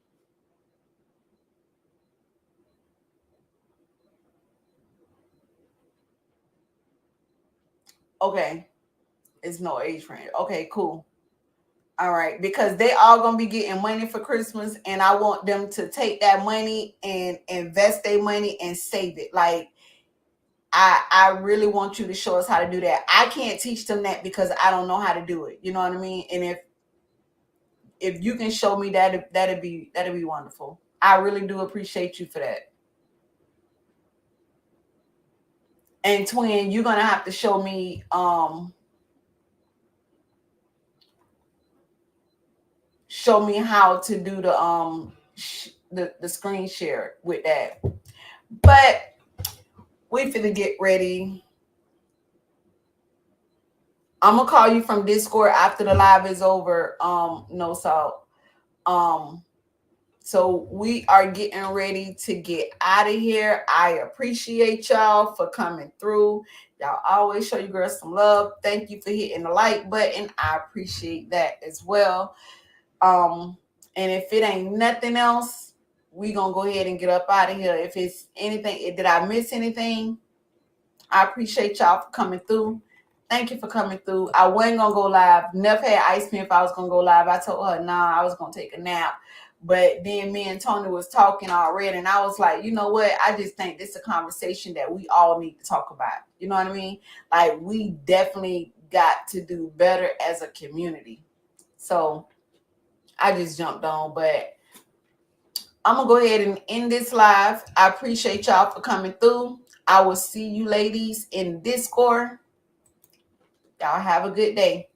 Okay. It's no age range. Okay, cool. All right, because they all gonna be getting money for Christmas, and I want them to take that money and invest their money and save it. Like I really want you to show us how to do that. I can't teach them that because I don't know how to do it. You know what I mean? And if you can show me that, that'd be wonderful. I really do appreciate you for that. And twin, you're gonna have to show me how to do the screen share with that. But we finna get ready. I'm gonna call you from Discord after the live is over. No salt. So we are getting ready to get out of here. I appreciate y'all for coming through. Y'all always show you girls some love. Thank you for hitting the like button. I appreciate that as well. And if it ain't nothing else, we gonna go ahead and get up out of here. If it's anything, did I miss anything? I appreciate y'all for coming through. Thank you for coming through. I wasn't gonna go live. Never had ice cream if I was gonna go live. I told her, nah, I was gonna take a nap. But then me and Tony was talking already, and I was like, you know what? I just think this is a conversation that we all need to talk about. You know what I mean? Like, we definitely got to do better as a community. So I just jumped on, but I'm gonna go ahead and end this live. I appreciate y'all for coming through. I will see you ladies in Discord. Y'all have a good day.